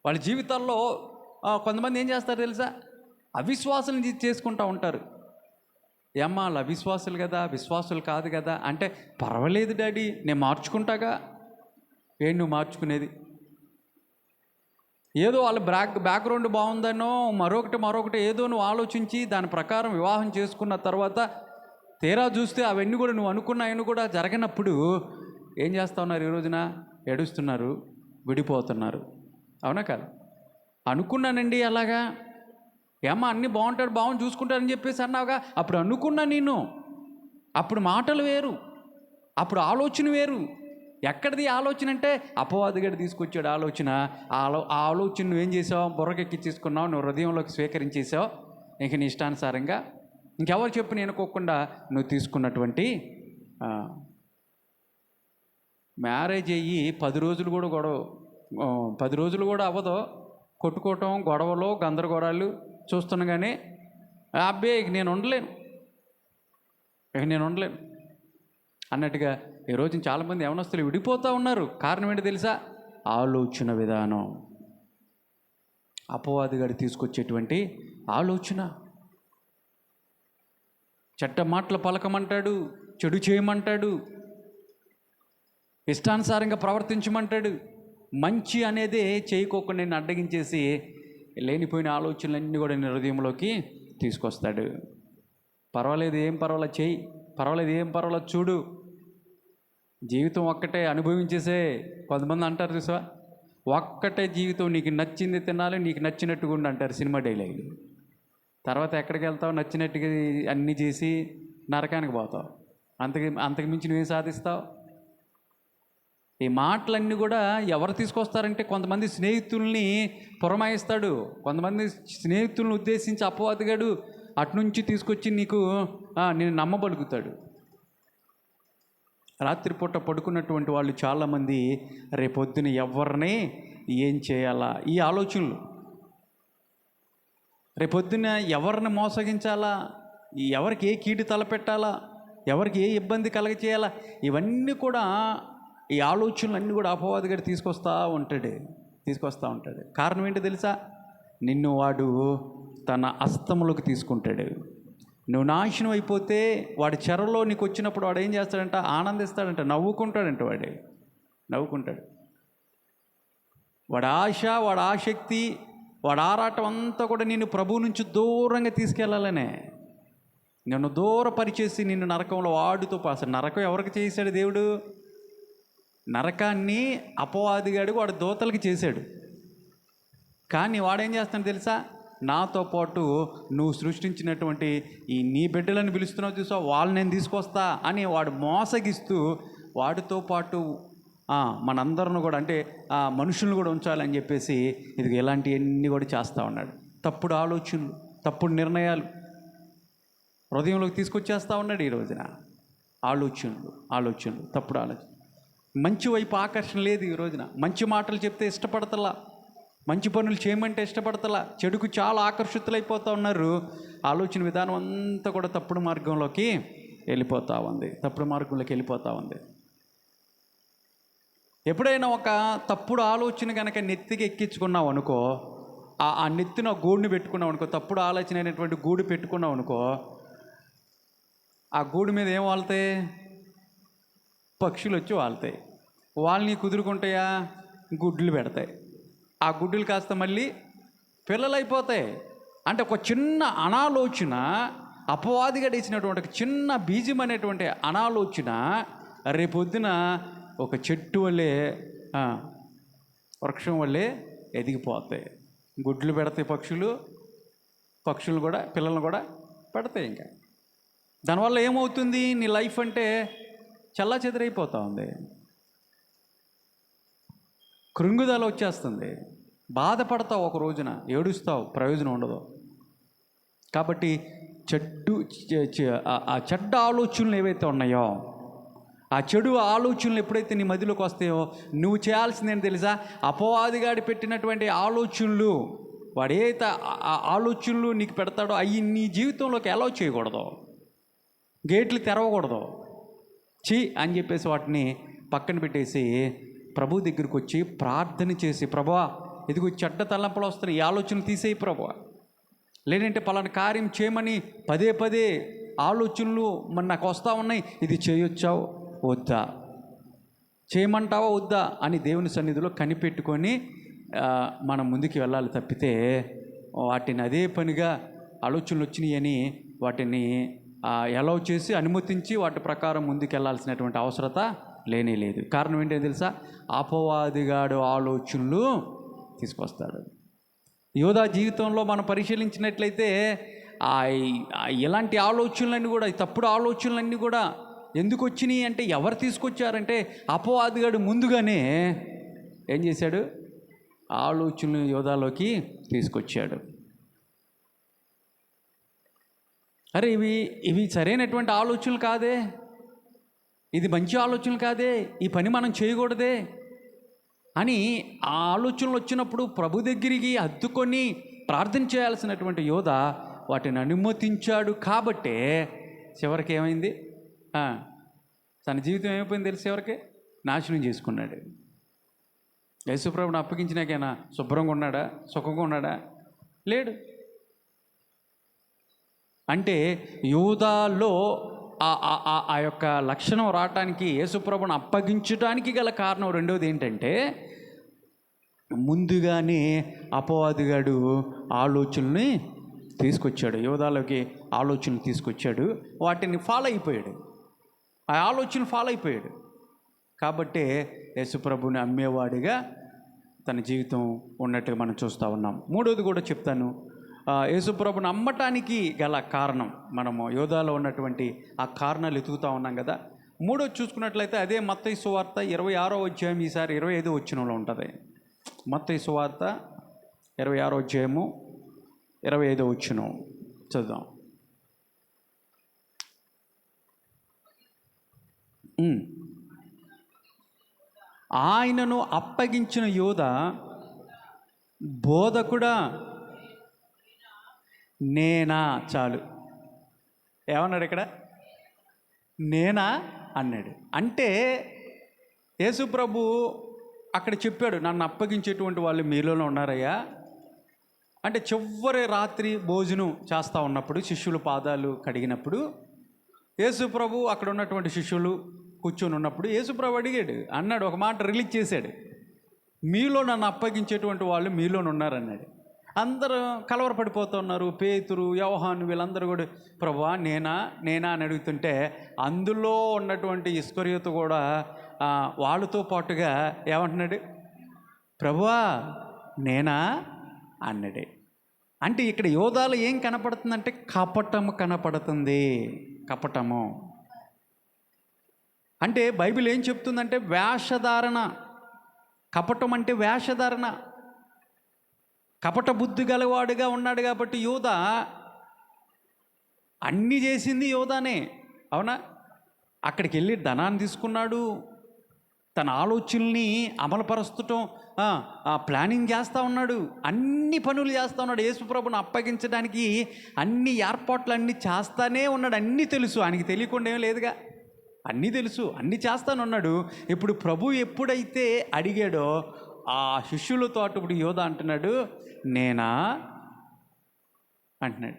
వాళ్ళ జీవితాల్లో కొంతమంది ఏం చేస్తారు తెలుసా, అవిశ్వాసం చేసుకుంటూ ఉంటారు. ఏమ్మా వాళ్ళు అవిశ్వాసులు కదా, విశ్వాసులు కాదు కదా అంటే, పర్వాలేదు డాడీ నేను మార్చుకుంటాగా. ఏంటి నువ్వు మార్చుకునేది? ఏదో వాళ్ళ బ్యాక్గ్రౌండ్ బాగుందనో మరొకటి ఏదో నువ్వు ఆలోచించి దాని ప్రకారం వివాహం చేసుకున్న తర్వాత తీరా చూస్తే అవన్నీ కూడా నువ్వు అనుకున్నాయని కూడా జరగనప్పుడు ఏం చేస్తూ ఉన్నారు? ఈ రోజున ఏడుస్తున్నారు, విడిపోతున్నారు. అవునా కదా? అనుకున్నానండి అలాగా, ఏమ్మా అన్నీ బాగుంటాడు చూసుకుంటాడని చెప్పేసి అన్నావుగా, అప్పుడు అనుకున్నా నేను, అప్పుడు మాటలు వేరు, అప్పుడు ఆలోచన వేరు. ఎక్కడిది ఆలోచన అంటే అపవాదిగాడు తీసుకొచ్చాడు ఆలోచన. ఆ ఆలోచన నువ్వేం చేసావు? బుర్రకెక్కించేసుకున్నావు, నువ్వు హృదయంలోకి స్వీకరించేసావు. ఇంక నీ ఇష్టానుసారంగా ఇంకెవరు చెప్పు నేను అనుకోకుండా నువ్వు తీసుకున్నటువంటి మ్యారేజ్ అయ్యి 10 రోజులు కూడా 10 రోజులు కూడా అవ్వదు, కొట్టుకోవటం, గొడవలు, గందరగోళాలు చూస్తుండగానే అబ్బే ఇక నేను ఉండలేను అన్నట్టుగా ఈరోజు చాలామంది యవనస్తులు విడిపోతూ ఉన్నారు. కారణం ఏంటో తెలుసా? ఆలోచన విధానం. అపవాదిగాడు తీసుకొచ్చేటువంటి ఆలోచన. చెడ్డ మాటలు పలకమంటాడు, చెడు చేయమంటాడు, ఇష్టానుసారంగా ప్రవర్తించమంటాడు. మంచి అనేదే చేయకోకుండా నేను అడ్డగించేసి లేనిపోయిన ఆలోచనలన్నీ కూడా నేను హృదయంలోకి తీసుకొస్తాడు. పర్వాలేదు, ఏం పర్వాలేదు చెయ్యి, పర్వాలేదు, ఏం పర్వాలేదు చూడు, జీవితం ఒక్కటే అనుభవించేసే. కొంతమంది అంటారు చూసా, ఒక్కటే జీవితం, నీకు నచ్చింది తినాలి, నీకు నచ్చినట్టుగా ఉండి అంటారు సినిమా డైలాగులు. తర్వాత ఎక్కడికి వెళ్తావు? నచ్చినట్టుగా అన్నీ చేసి నరకానికి పోతావు. అంతకు మించి నువ్వేం సాధిస్తావు? ఈ మాటలన్నీ కూడా ఎవరు తీసుకొస్తారంటే కొంతమంది స్నేహితుల్ని పురమాయిస్తాడు, కొంతమంది స్నేహితులను ఉద్దేశించి అపవాదిగాడు అటునుంచి తీసుకొచ్చి నేను నమ్మబలుగుతాడు. రాత్రిపూట పడుకున్నటువంటి వాళ్ళు చాలామంది రేపొద్దున ఎవరిని ఏం చేయాలా ఈ ఆలోచనలు, రేపొద్దున ఎవరిని మోసగించాలా, ఎవరికి ఏ కీడు తలపెట్టాలా, ఎవరికి ఏ ఇబ్బంది కలగచేయాలా, ఇవన్నీ కూడా ఈ ఆలోచనలు అన్నీ కూడా అపవాదిగాడు తీసుకొస్తూ ఉంటాడు. కారణం ఏంటో తెలుసా? నిన్ను వాడు తన హస్తములోకి తీసుకుంటాడు. నువ్వు నాశనం అయిపోతే వాడి చెరలో నీకు వచ్చినప్పుడు వాడు ఏం చేస్తాడంట? ఆనందిస్తాడంట, నవ్వుకుంటాడంట. నవ్వుకుంటాడు. వాడి ఆశ, వాడి ఆసక్తి, వాడి ఆరాటం అంతా కూడా నిన్ను ప్రభువు నుంచి దూరంగా తీసుకెళ్ళాలనే, నిన్ను దూరపరిచేసి నిన్ను నరకంలో వాడుతో అసలు నరకం ఎవరికి చేశాడు దేవుడు? నరకాన్ని అపవాదిగాడు వాడు దూతలకి చేశాడు. కానీ వాడేం చేస్తాడు తెలుసా? నాతో పాటు నువ్వు సృష్టించినటువంటి ఈ నీ బిడ్డలను పిలుస్తున్నావు చూసా, వాళ్ళు నేను తీసుకొస్తా అని వాడు మోసగిస్తూ వాడితో పాటు మనందరిని కూడా, అంటే మనుషులను కూడా ఉంచాలని చెప్పేసి ఇది ఇలాంటివన్నీ కూడా చేస్తూ ఉన్నాడు. తప్పుడు ఆలోచనలు, తప్పుడు నిర్ణయాలు హృదయంలోకి తీసుకొచ్చేస్తూ ఉన్నాడు. ఈ రోజున ఆలోచనలు తప్పుడు ఆలోచన. మంచి వైపు ఆకర్షణ లేదు ఈ రోజున. మంచి మాటలు చెప్తే ఇష్టపడతలా, మంచి పనులు చేయమంటే ఇష్టపడతలా, చెడుకు చాలా ఆకర్షితులైపోతూ ఉన్నారు. ఆలోచన విధానం అంతా కూడా తప్పుడు మార్గంలోకి వెళ్ళిపోతూ ఉంది. ఎప్పుడైనా ఒక తప్పుడు ఆలోచన కనుక నెత్తికి ఎక్కించుకున్నావు అనుకో, ఆ నెత్తిన గూడుని పెట్టుకున్నావు అనుకో, తప్పుడు ఆలోచన అయినటువంటి గూడు పెట్టుకున్నావు అనుకో, ఆ గూడు మీద ఏం వాళ్తాయి? పక్షులు వచ్చి వాళ్తాయి. వాళ్ళని కుదురుకుంటాయా? గుడ్లు పెడతాయి. ఆ గుడ్డులు కాస్త మళ్ళీ పిల్లలైపోతాయి. అంటే ఒక చిన్న అనాలోచన, అపవాదిగా వేసినటువంటి ఒక చిన్న బీజం అనేటువంటి అనాలోచన రేపొద్దున ఒక చెట్టు వల్లే, వృక్షం వల్లే ఎదిగిపోతాయి. గుడ్లు పెడతాయి పక్షులు కూడా పిల్లలను కూడా పెడతాయి. ఇంకా దానివల్ల ఏమవుతుంది? నీ లైఫ్ అంటే చల్లా చెదరైపోతూ ఉంది, కృంగుదల వచ్చేస్తుంది, బాధపడతావు, ఒక రోజున ఏడుస్తావు, ప్రయోజనం ఉండదు. కాబట్టి ఆ చెడ్డ ఆలోచనలు ఏవైతే ఉన్నాయో, ఆ చెడు ఆలోచనలు ఎప్పుడైతే నీ మధ్యలోకి వస్తాయో, నువ్వు చేయాల్సిందేంటి తెలుసా? అపవాదిగాడి పెట్టినటువంటి ఆలోచనలు, వాడేత ఆలోచనలు నీకు పెడతాడో అవి నీ జీవితంలోకి అలౌ చేయకూడదు, గేట్లు తెరవకూడదు. అని చెప్పేసి వాటిని పక్కన పెట్టేసి ప్రభు దగ్గరికి వచ్చి ప్రార్థన చేసి, ప్రభువా ఇదిగో చెడ్డ తలంపులు వస్తున్నాయి, ఈ ఆలోచనలు తీసేయి ప్రభువా, లేదంటే పలానా కార్యం చేయమని పదే ఆలోచనలు మరి నాకు వస్తూ ఉన్నాయి, ఇది చేయొచ్చావు వద్దా, చేయమంటావా వద్దా అని దేవుని సన్నిధిలో కనిపెట్టుకొని మనం ముందుకు వెళ్ళాలి. తప్పితే వాటిని అదే పనిగా ఆలోచనలు వచ్చినాయి అని వాటిని అలౌ చేసి అనుమతించి వాటి ప్రకారం ముందుకు వెళ్ళాల్సినటువంటి అవసరత లేనే లేదు. కారణం ఏంటో తెలుసా? అపవాదిగాడు ఆలోచనలు తీసుకొస్తాడు. యోధా జీవితంలో మనం పరిశీలించినట్లయితే ఇలాంటి ఆలోచనలన్నీ కూడా, తప్పుడు ఆలోచనలన్నీ కూడా ఎందుకు వచ్చినాయి అంటే, ఎవరు తీసుకొచ్చారంటే అపవాదిగాడు ముందుగానే ఏం చేశాడు? ఆలోచనలు యోధాలోకి తీసుకొచ్చాడు. అరే ఇవి సరైనటువంటి ఆలోచనలు కాదే, ఇది మంచి ఆలోచనలు కాదే, ఈ పని మనం చేయకూడదే అని ఆ ఆలోచనలు వచ్చినప్పుడు ప్రభు దగ్గరికి హత్తుకొని ప్రార్థన చేయాల్సినటువంటి యోధ వాటిని అనుమతించాడు. కాబట్టే చివరికి ఏమైంది? తన జీవితం ఏమైపోయింది తెలిసి ఎవరికి? నాశనం చేసుకున్నాడు. యేసుప్రభుని అప్పగించినాకైనా శుభ్రంగా ఉన్నాడా? సుఖంగా ఉన్నాడా? లేడు. అంటే యూదాలో ఆ యొక్క లక్షణం రావటానికి, యేసుప్రభుని అప్పగించడానికి గల కారణం రెండవది ఏంటంటే, ముందుగానే అపవాదిగాడు ఆలోచనల్ని తీసుకొచ్చాడు, యూదాలోకి ఆలోచనలు తీసుకొచ్చాడు, వాటిని ఫాలో అయిపోయాడు, ఆ ఆలోచన ఫాలో అయిపోయాడు. కాబట్టే యేసుప్రభుని అమ్మేవాడిగా తన జీవితం ఉన్నట్టుగా మనం చూస్తూ ఉన్నాం. మూడోది కూడా చెప్తాను. యేసుప్రభుని అమ్మటానికి గల కారణం, మనము యోధాలో ఉన్నటువంటి ఆ కారణాలు ఎతుకుతూ ఉన్నాం కదా. మూడోది చూసుకున్నట్లయితే అదే మత్తయి సువార్త 26వ అధ్యాయం, ఈసారి 25వ వచనంలో ఉంటుంది. మత్తయి సువార్త 26వ అధ్యాయము 25వ వచనం చదువుదాం. ఆయనను అప్పగించిన యోధ, బోధకుడా నేనా, చాలు. ఏమన్నాడు ఇక్కడ? నేనా అన్నాడు. అంటే యేసుప్రభు అక్కడ చెప్పాడు, నన్ను అప్పగించేటువంటి వాళ్ళు మీలోనే ఉన్నారయ్యా. అంటే చివరి రాత్రి భోజనం చేస్తూ ఉన్నప్పుడు, శిష్యుల పాదాలు కడిగినప్పుడు, యేసుప్రభు అక్కడ ఉన్నటువంటి శిష్యులు కూర్చొని ఉన్నప్పుడు యేసుప్రభు అన్నాడు, ఒక మాట రిలీజ్ చేశాడు, మీలో నన్ను అప్పగించేటువంటి వాళ్ళు మీలోనే ఉన్నారన్నాడు. అందరూ కలవరపడిపోతున్నారు. పేతురు, యోహాను వీళ్ళందరూ కూడా ప్రభువా నేనా అని అడుగుతుంటే, అందులో ఉన్నటువంటి ఇస్కరియోతు కూడా వాళ్ళతో పాటుగా ఏమంటున్నాడు? ప్రభువా నేనా అన్నాడు. అంటే ఇక్కడ యోధాలు ఏం కనపడుతుందంటే కపటము కనపడుతుంది. కపటము అంటే బైబిల్ ఏం చెప్తుందంటే వేషధారణ. కపటం అంటే వేషధారణ. కపట బుద్ధి గలవాడుగా ఉన్నాడు కాబట్టి యోధ అన్నీ చేసింది యోధానే, అవునా? అక్కడికి వెళ్ళి ధనాన్ని తీసుకున్నాడు, తన ఆలోచనల్ని అమలుపరుస్తటం ప్లానింగ్ చేస్తూ ఉన్నాడు, అన్ని పనులు చేస్తూ ఉన్నాడు. యేసుప్రభుని అప్పగించడానికి అన్ని ఏర్పాట్లు అన్నీ చేస్తానే ఉన్నాడు. అన్నీ తెలుసు, ఆయనకి తెలియకుండా ఏం లేదుగా, అన్నీ తెలుసు, అన్నీ చేస్తానున్నాడు. ఇప్పుడు ప్రభు ఎప్పుడైతే అడిగాడో ఆ శిష్యులతో అటు యోధ అంటున్నాడు, నేనా అంటున్నాడు.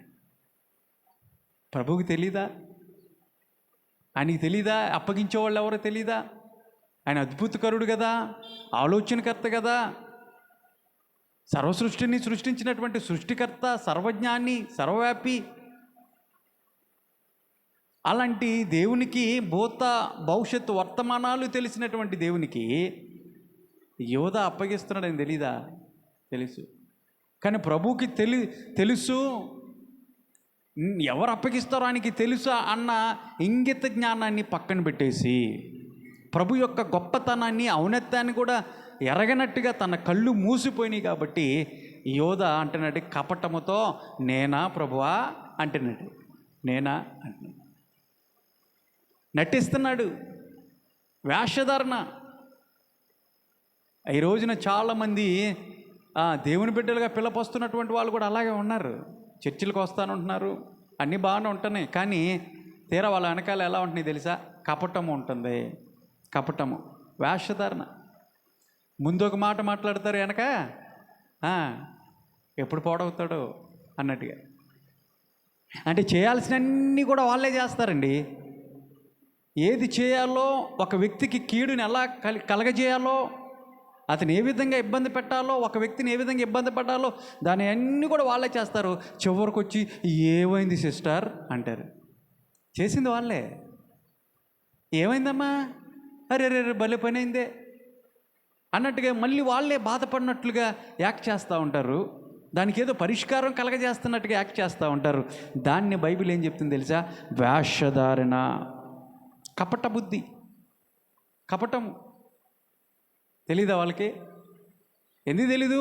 ప్రభువుకి తెలీదా? ఆయనకి తెలీదా? అప్పగించేవాళ్ళు ఎవరో తెలీదా? ఆయన అద్భుతకరుడు కదా, ఆలోచనకర్త కదా. సర్వసృష్టిని సృష్టించినటువంటి సృష్టికర్త, సర్వజ్ఞాని, సర్వవ్యాపి, అలాంటి దేవునికి భూత భవిష్యత్తు వర్తమానాలు తెలిసినటువంటి దేవునికి యోధ అప్పగిస్తున్నాడని తెలీదా? తెలుసు. కానీ ప్రభువుకి తెలుసు, ఎవరు అప్పగిస్తారో ఆయనకి తెలుసా అన్న ఇంగిత జ్ఞానాన్ని పక్కన పెట్టేసి ప్రభు యొక్క గొప్పతనాన్ని, ఔన్నత్యాన్ని కూడా ఎరగనట్టుగా తన కళ్ళు మూసిపోయినాయి. కాబట్టి యోధ అంటున్నాడు కపటముతో, నేనా ప్రభువా అంటున్నాడు, నేనా అంటున్నాడు. నటిస్తున్నాడు, వేషధారణ. ఈ రోజున చాలామంది దేవుని బిడ్డలుగా పిలపొస్తున్నటువంటి వాళ్ళు కూడా అలాగే ఉన్నారు. చర్చిలకు వస్తానంటున్నారు, అన్నీ బాగానే ఉంటున్నాయి. కానీ తీరా వాళ్ళ వెనకాల ఎలా ఉంటున్నాయి తెలుసా? కపటము ఉంటుంది, కపటము, వేషధారణ. ముందు ఒక మాట మాట్లాడతారు, వెనక ఎప్పుడు పాడవుతాడో అన్నట్టుగా. అంటే చేయాల్సినవన్నీ కూడా వాళ్ళే చేస్తారండి. ఏది చేయాలో, ఒక వ్యక్తికి కీడుని ఎలా కలగజేయాలో, అతను ఏ విధంగా ఇబ్బంది పెట్టాలో, ఒక వ్యక్తిని ఏ విధంగా ఇబ్బంది పెట్టాలో, దాని అన్నీ కూడా వాళ్ళే చేస్తారు. చివరికి వచ్చి ఏమైంది సిస్టర్ అంటారు. చేసింది వాళ్ళే. ఏమైందమ్మా, అరే రే భలే పని అయిందే అన్నట్టుగా మళ్ళీ వాళ్ళే బాధపడినట్లుగా యాక్ట్ చేస్తూ ఉంటారు. దానికి ఏదో పరిష్కారం కలగజేస్తున్నట్టుగా యాక్ట్ చేస్తూ ఉంటారు. దాన్ని బైబిల్ ఏం చెప్తుంది తెలుసా? వేషధారణ, కపట బుద్ధి, కపటము. తెలీదా వాళ్ళకి? ఎందుకు తెలీదు?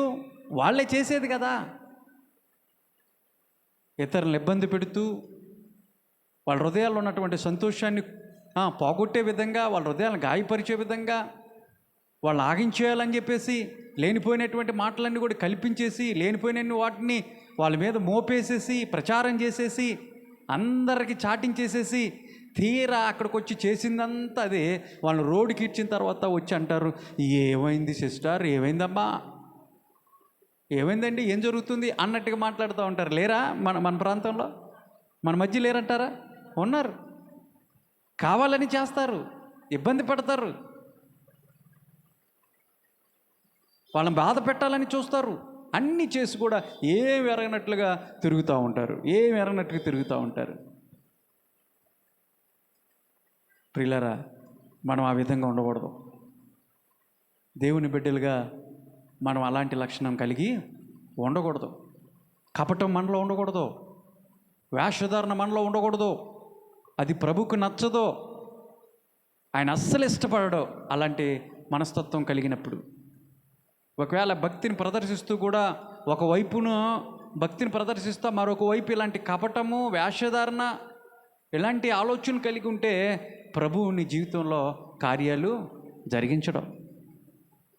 వాళ్ళే చేసేది కదా. ఇతరులను ఇబ్బంది పెడుతూ వాళ్ళ హృదయాల్లో ఉన్నటువంటి సంతోషాన్ని పోగొట్టే విధంగా, వాళ్ళ హృదయాలను గాయపరిచే విధంగా, వాళ్ళు ఆగించేయాలని చెప్పేసి లేనిపోయినటువంటి మాటలన్నీ కూడా కల్పించేసి, లేనిపోయిన వాటిని వాళ్ళ మీద మోపేసేసి, ప్రచారం చేసేసి, అందరికీ చాటించేసేసి, తీరా అక్కడికి వచ్చి చేసిందంతా అదే. వాళ్ళని రోడ్డుకి ఇచ్చిన తర్వాత వచ్చి అంటారు, ఏమైంది సిస్టర్, ఏమైందమ్మా, ఏమైందండి, ఏం జరుగుతుంది అన్నట్టుగా మాట్లాడుతూ ఉంటారు. లేరా మన ప్రాంతంలో, మన మధ్య లేరంటారా? ఉన్నారు. కావాలని చేస్తారు, ఇబ్బంది పెడతారు, వాళ్ళని బాధ పెట్టాలని చూస్తారు. అన్నీ చేసి కూడా ఏమి ఎరగనట్లుగా తిరుగుతూ ఉంటారు, ఏమి ఎరగనట్టుగా తిరుగుతూ ఉంటారు. ప్రియులారా, మనం ఆ విధంగా ఉండకూడదు. దేవుని బిడ్డలుగా మనం అలాంటి లక్షణం కలిగి ఉండకూడదు. కపటం మనలో ఉండకూడదు, వేషధారణ మనలో ఉండకూడదు. అది ప్రభుకు నచ్చదో, ఆయన అస్సలు ఇష్టపడడు అలాంటి మనస్తత్వం కలిగినప్పుడు. ఒకవేళ భక్తిని ప్రదర్శిస్తూ కూడా ఒకవైపును భక్తిని ప్రదర్శిస్తూ మరొక వైపు ఇలాంటి కపటము, వేషధారణ, ఇలాంటి ఆలోచన కలిగి ఉంటే ప్రభువు నీ జీవితంలో కార్యాలు జరిగించడం.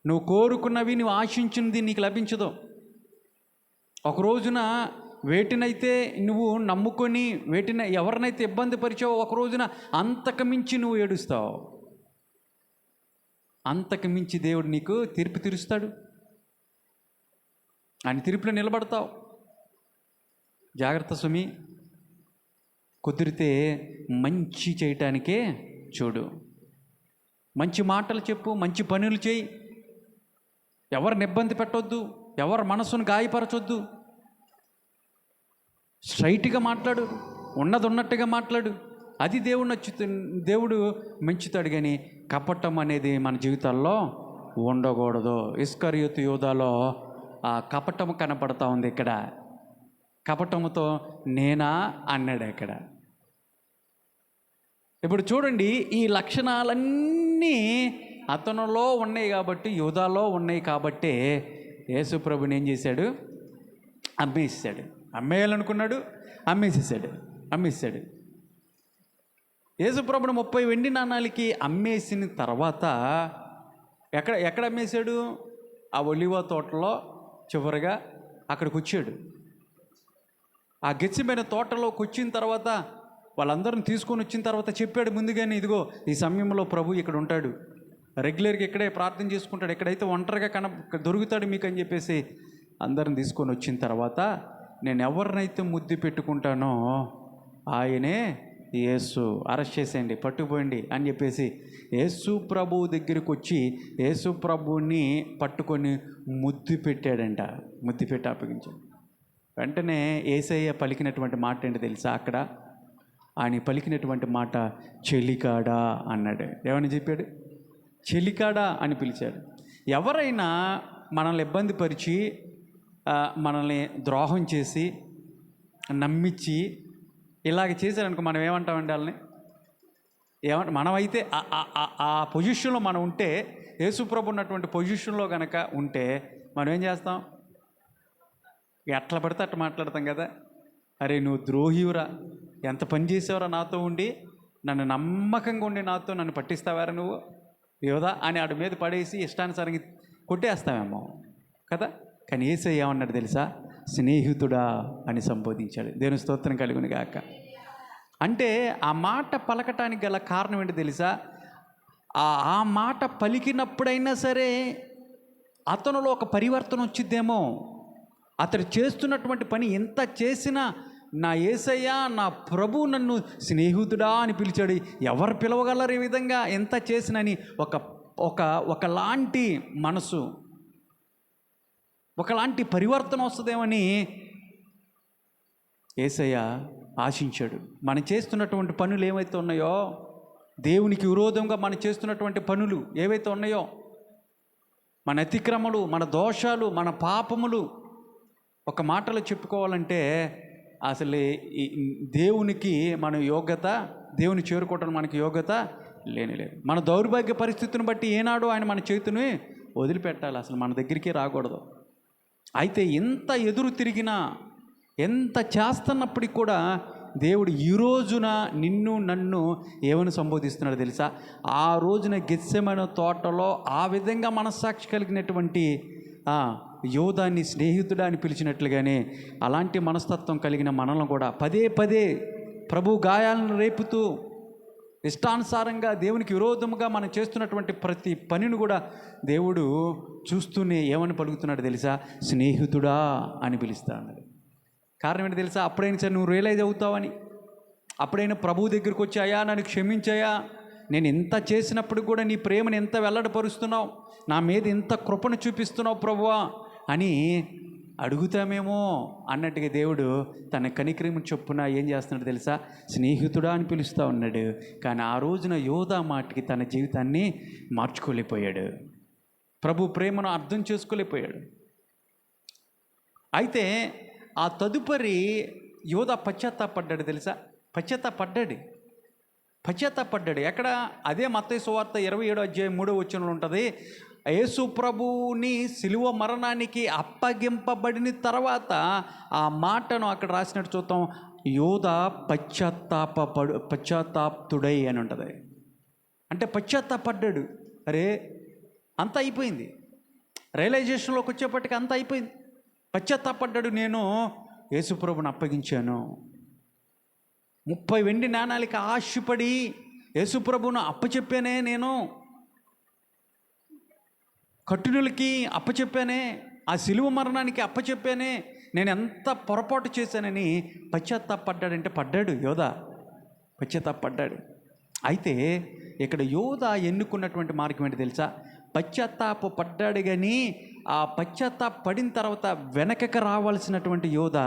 నువ్వు కోరుకున్నవి, నువ్వు ఆశించినది నీకు లభించదు. ఒక రోజున వేటినైతే నువ్వు నమ్ముకొని, ఎవరినైతే ఇబ్బంది పరిచావో, ఒక రోజున అంతకు మించి నువ్వు ఏడుస్తావు. అంతకు మించి దేవుడు నీకు తీర్పు తీరుస్తాడు. ఆయన తీర్పులో నిలబడతావు. జాగ్రత్త సుమి. కుదిరితే మంచి చేయటానికే చూడు, మంచి మాటలు చెప్పు, మంచి పనులు చేయి, ఎవరిని ఇబ్బంది పెట్టొద్దు, ఎవరి మనసును గాయపరచొద్దు. స్ట్రైట్గా మాట్లాడు, ఉన్నది ఉన్నట్టుగా మాట్లాడు. అది దేవుడు మెచ్చుతాడు. కానీ కపటం అనేది మన జీవితాల్లో ఉండకూడదు. ఇస్కరియోతు యూదాలో ఆ కపటము కనపడతా ఉంది. ఇక్కడ కపటముతో నేనా అన్నాడు. ఇక్కడ ఇప్పుడు చూడండి, ఈ లక్షణాలన్నీ అతనిలో ఉన్నాయి కాబట్టి, యూదాలో ఉన్నాయి కాబట్టి యేసు ప్రభుని ఏం చేశాడు? అమ్మేసాడు. అమ్మేయాలనుకున్నాడు, అమ్మేసాడు. యేసు ప్రభుని 30 వెండి నాణాలకి అమ్మేసిన తర్వాత ఎక్కడ అమ్మేశాడు? ఆ ఒలివ తోటలో చివరిగా అక్కడికి వచ్చాడు. ఆ గెచ్చిమైన తోటలోకి వచ్చిన తర్వాత వాళ్ళందరిని తీసుకొని వచ్చిన తర్వాత చెప్పాడు ముందుగానే, ఇదిగో ఈ సమయంలో ప్రభు ఇక్కడ ఉంటాడు, రెగ్యులర్గా ఇక్కడే ప్రార్థన చేసుకుంటాడు, ఎక్కడైతే ఒంటరిగా దొరుకుతాడు మీకు అని చెప్పేసి అందరిని తీసుకొని వచ్చిన తర్వాత, నేను ఎవరినైతే ముద్దు పెట్టుకుంటానో ఆయనే యేసు అరెస్ట్ చేసేయండి, పట్టుకుపోయండి అని చెప్పేసి యేసు ప్రభు దగ్గరికి వచ్చి యేసు ప్రభుని పట్టుకొని ముద్దు పెట్టాడంట. ముద్దు పెట్టి అప్పగించాడు. వెంటనే యేసయ్య పలికినటువంటి మాట ఏంటి తెలుసా? అక్కడ ఆయన పలికినటువంటి మాట చెలికాడా అన్నాడు. ఏమని చెప్పాడు? చెలికాడా అని పిలిచాడు. ఎవరైనా మనల్ని ఇబ్బంది పరిచి మనల్ని ద్రోహం చేసి నమ్మించి ఇలాగ చేశారనుకో, మనం ఏమంటామండి వాళ్ళని? మనమైతే ఆ పొజిషన్లో మనం ఉంటే, యేసుప్రభు ఉన్నటువంటి పొజిషన్లో కనుక ఉంటే మనం ఏం చేస్తాం? ఎట్లా పడితే అట్లా మాట్లాడతాం కదా. అరే నువ్వు ద్రోహివురా, ఎంత పని చేసావురా నాతో ఉండి, నన్ను నమ్మకంగా ఉండి నాతో నన్ను పట్టిస్తావారా నువ్వు యోధా అని ఆడి మీద పడేసి ఇష్టానుసారంగా కొట్టేస్తామేమో కదా. కానీ యేసయ్య ఏమన్నాడు తెలుసా? స్నేహితుడా అని సంబోధించాడు. దేవుని స్తోత్రం కలుగును గాక. అంటే ఆ మాట పలకటానికి గల కారణం ఏంటి తెలుసా? ఆ మాట పలికినప్పుడైనా సరే అతనిలో ఒక పరివర్తన వచ్చిద్దేమో. అతడు చేస్తున్నటువంటి పని ఎంత చేసినా నా యేసయ్య నా ప్రభు నన్ను స్నేహితుడా అని పిలిచాడు. ఎవరు పిలవగలరు ఈ విధంగా ఎంత చేసినని ఒకలాంటి మనసు, ఒకలాంటి పరివర్తన వస్తుందేమని యేసయ్య ఆశించాడు. మనం చేస్తున్నటువంటి పనులు ఏవైతే ఉన్నాయో, దేవునికి విరోధంగా మనం చేస్తున్నటువంటి పనులు ఏవైతే ఉన్నాయో, మన అతిక్రమలు, మన దోషాలు, మన పాపములు, ఒక మాటలో చెప్పుకోవాలంటే అసలు దేవునికి మన యోగ్యత, దేవుని చేరుకోవటం మనకి యోగ్యత లేనిలేదు. మన దౌర్భాగ్య పరిస్థితిని బట్టి ఏనాడు ఆయన మన చేతిని వదిలిపెట్టాలి, అసలు మన దగ్గరికి రాకూడదు. అయితే ఎంత ఎదురు తిరిగినా, ఎంత చేస్తున్నప్పటికి కూడా దేవుడు ఈ రోజున నిన్ను నన్ను ఏమని సంబోధిస్తున్నాడు తెలుసా? ఆ రోజున గెత్సెమనే తోటలో ఆ విధంగా మనస్సాక్షి కలిగినటువంటి యోధాన్ని స్నేహితుడా అని పిలిచినట్లుగానే అలాంటి మనస్తత్వం కలిగిన మనల్ని కూడా పదే పదే ప్రభు గాయాలను రేపుతూ ఇష్టానుసారంగా దేవునికి విరోధముగా మనం చేస్తున్నటువంటి ప్రతి పనిని కూడా దేవుడు చూస్తూనే ఏమని పలుకుతున్నాడు తెలుసా? స్నేహితుడా అని పిలుస్తా అన్నాడు. కారణం ఏంటి తెలుసా? అప్పుడైనా సరే నువ్వు రియలైజ్ అవుతావని, అప్పుడైనా ప్రభు దగ్గరికి వచ్చి అయ్యా నన్ను క్షమించయ్యా, నేను ఎంత చేసినప్పుడు కూడా నీ ప్రేమను ఎంత వెల్లడిపరుస్తున్నావు, నా మీద ఎంత కృపను చూపిస్తున్నావు ప్రభువా అని అడుగుతామేమో అన్నట్టుగా దేవుడు తన కనికరిము చొప్పున ఏం చేస్తున్నాడు తెలుసా? స్నేహితుడా అని పిలుస్తూ ఉన్నాడు. కానీ ఆ రోజున యోధా మాటికి తన జీవితాన్ని మార్చుకోలేకపోయాడు, ప్రభు ప్రేమను అర్థం చేసుకోలేకపోయాడు. అయితే ఆ తదుపరి యోధా పశ్చాత్తాపడ్డాడు తెలుసా? పశ్చాత్తాపడ్డాడు. ఎక్కడ? అదే మత్తయి సువార్త 27:3 ఉంటుంది. యేసు ప్రభువుని సిలువ మరణానికి అప్పగింపబడిన తర్వాత ఆ మాటను అక్కడ రాసినట్టు చూద్దాం. యోధా పశ్చాత్తాప్తుడై అని ఉంటుంది. అంటే పశ్చాత్తాపడ్డాడు. అరే అంత అయిపోయింది, రియలైజేషన్లోకి వచ్చేప్పటికి అంత అయిపోయింది. పశ్చాత్తాపడ్డాడు. నేను యేసు ప్రభుని అప్పగించాను, 30 వెండి నాణాలకి ఆశపడి యేసు ప్రభువును అప్పచెప్పానే, నేను కఠినులకి అప్పచెప్పానే, ఆ సిలువ మరణానికి అప్పచెప్పానే, నేను ఎంత పొరపాటు చేశానని పశ్చాత్తాపడ్డాడంటే పడ్డాడు యోధా, పశ్చాత్తాపడ్డాడు. అయితే ఇక్కడ యోధా ఎన్నుకున్నటువంటి మార్గం ఏంటి తెలుసా? పశ్చాత్తాపడ్డాడు. కానీ ఆ పశ్చాత్తాపడిన తర్వాత వెనకకు రావాల్సినటువంటి యోధా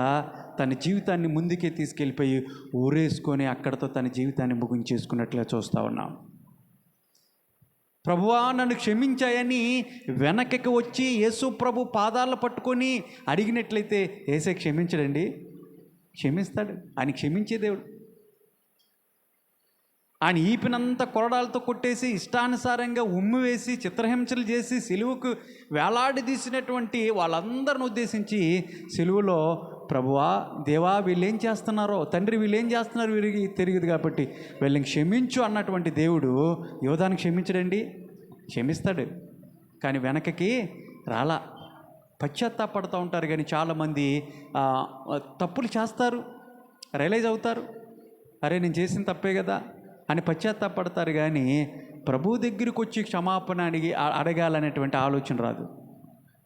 తన జీవితాన్ని ముందుకే తీసుకెళ్ళిపోయి ఊరేసుకొని అక్కడతో తన జీవితాన్ని ముగించేసుకున్నట్లుగా చూస్తూ ఉన్నాం. ప్రభువా నన్ను క్షమించాయని వెనకకి వచ్చి యేసు ప్రభు పాదాలు పట్టుకొని అడిగినట్లయితే యేసే క్షమించడండి? క్షమిస్తాడు. ఆయన క్షమించే దేవుడు. ఆయన ఈపినంత కొరడాలతో కొట్టేసి ఇష్టానుసారంగా ఉమ్మి వేసి చిత్రహింసలు చేసి సిలువకు వేలాడదీసినటువంటి వాళ్ళందరిని ఉద్దేశించి సిలువలో ప్రభువా దేవా వీళ్ళేం చేస్తున్నారో, తండ్రి వీళ్ళేం చేస్తున్నారు వీరికి తెలియదు కాబట్టి వీళ్ళని క్షమించు అన్నటువంటి దేవుడు యోధాన్ని క్షమించడండి? క్షమిస్తాడు. కానీ వెనకకి రాలా, పశ్చాత్తాపడుతూ ఉంటారు. కానీ చాలామంది తప్పులు చేస్తారు, రియలైజ్ అవుతారు, అరే నేను చేసిన తప్పే కదా అని పశ్చాత్తాపడతారు. కానీ ప్రభు దగ్గరికి వచ్చి క్షమాపణ అడగాలనేటువంటి ఆలోచన రాదు.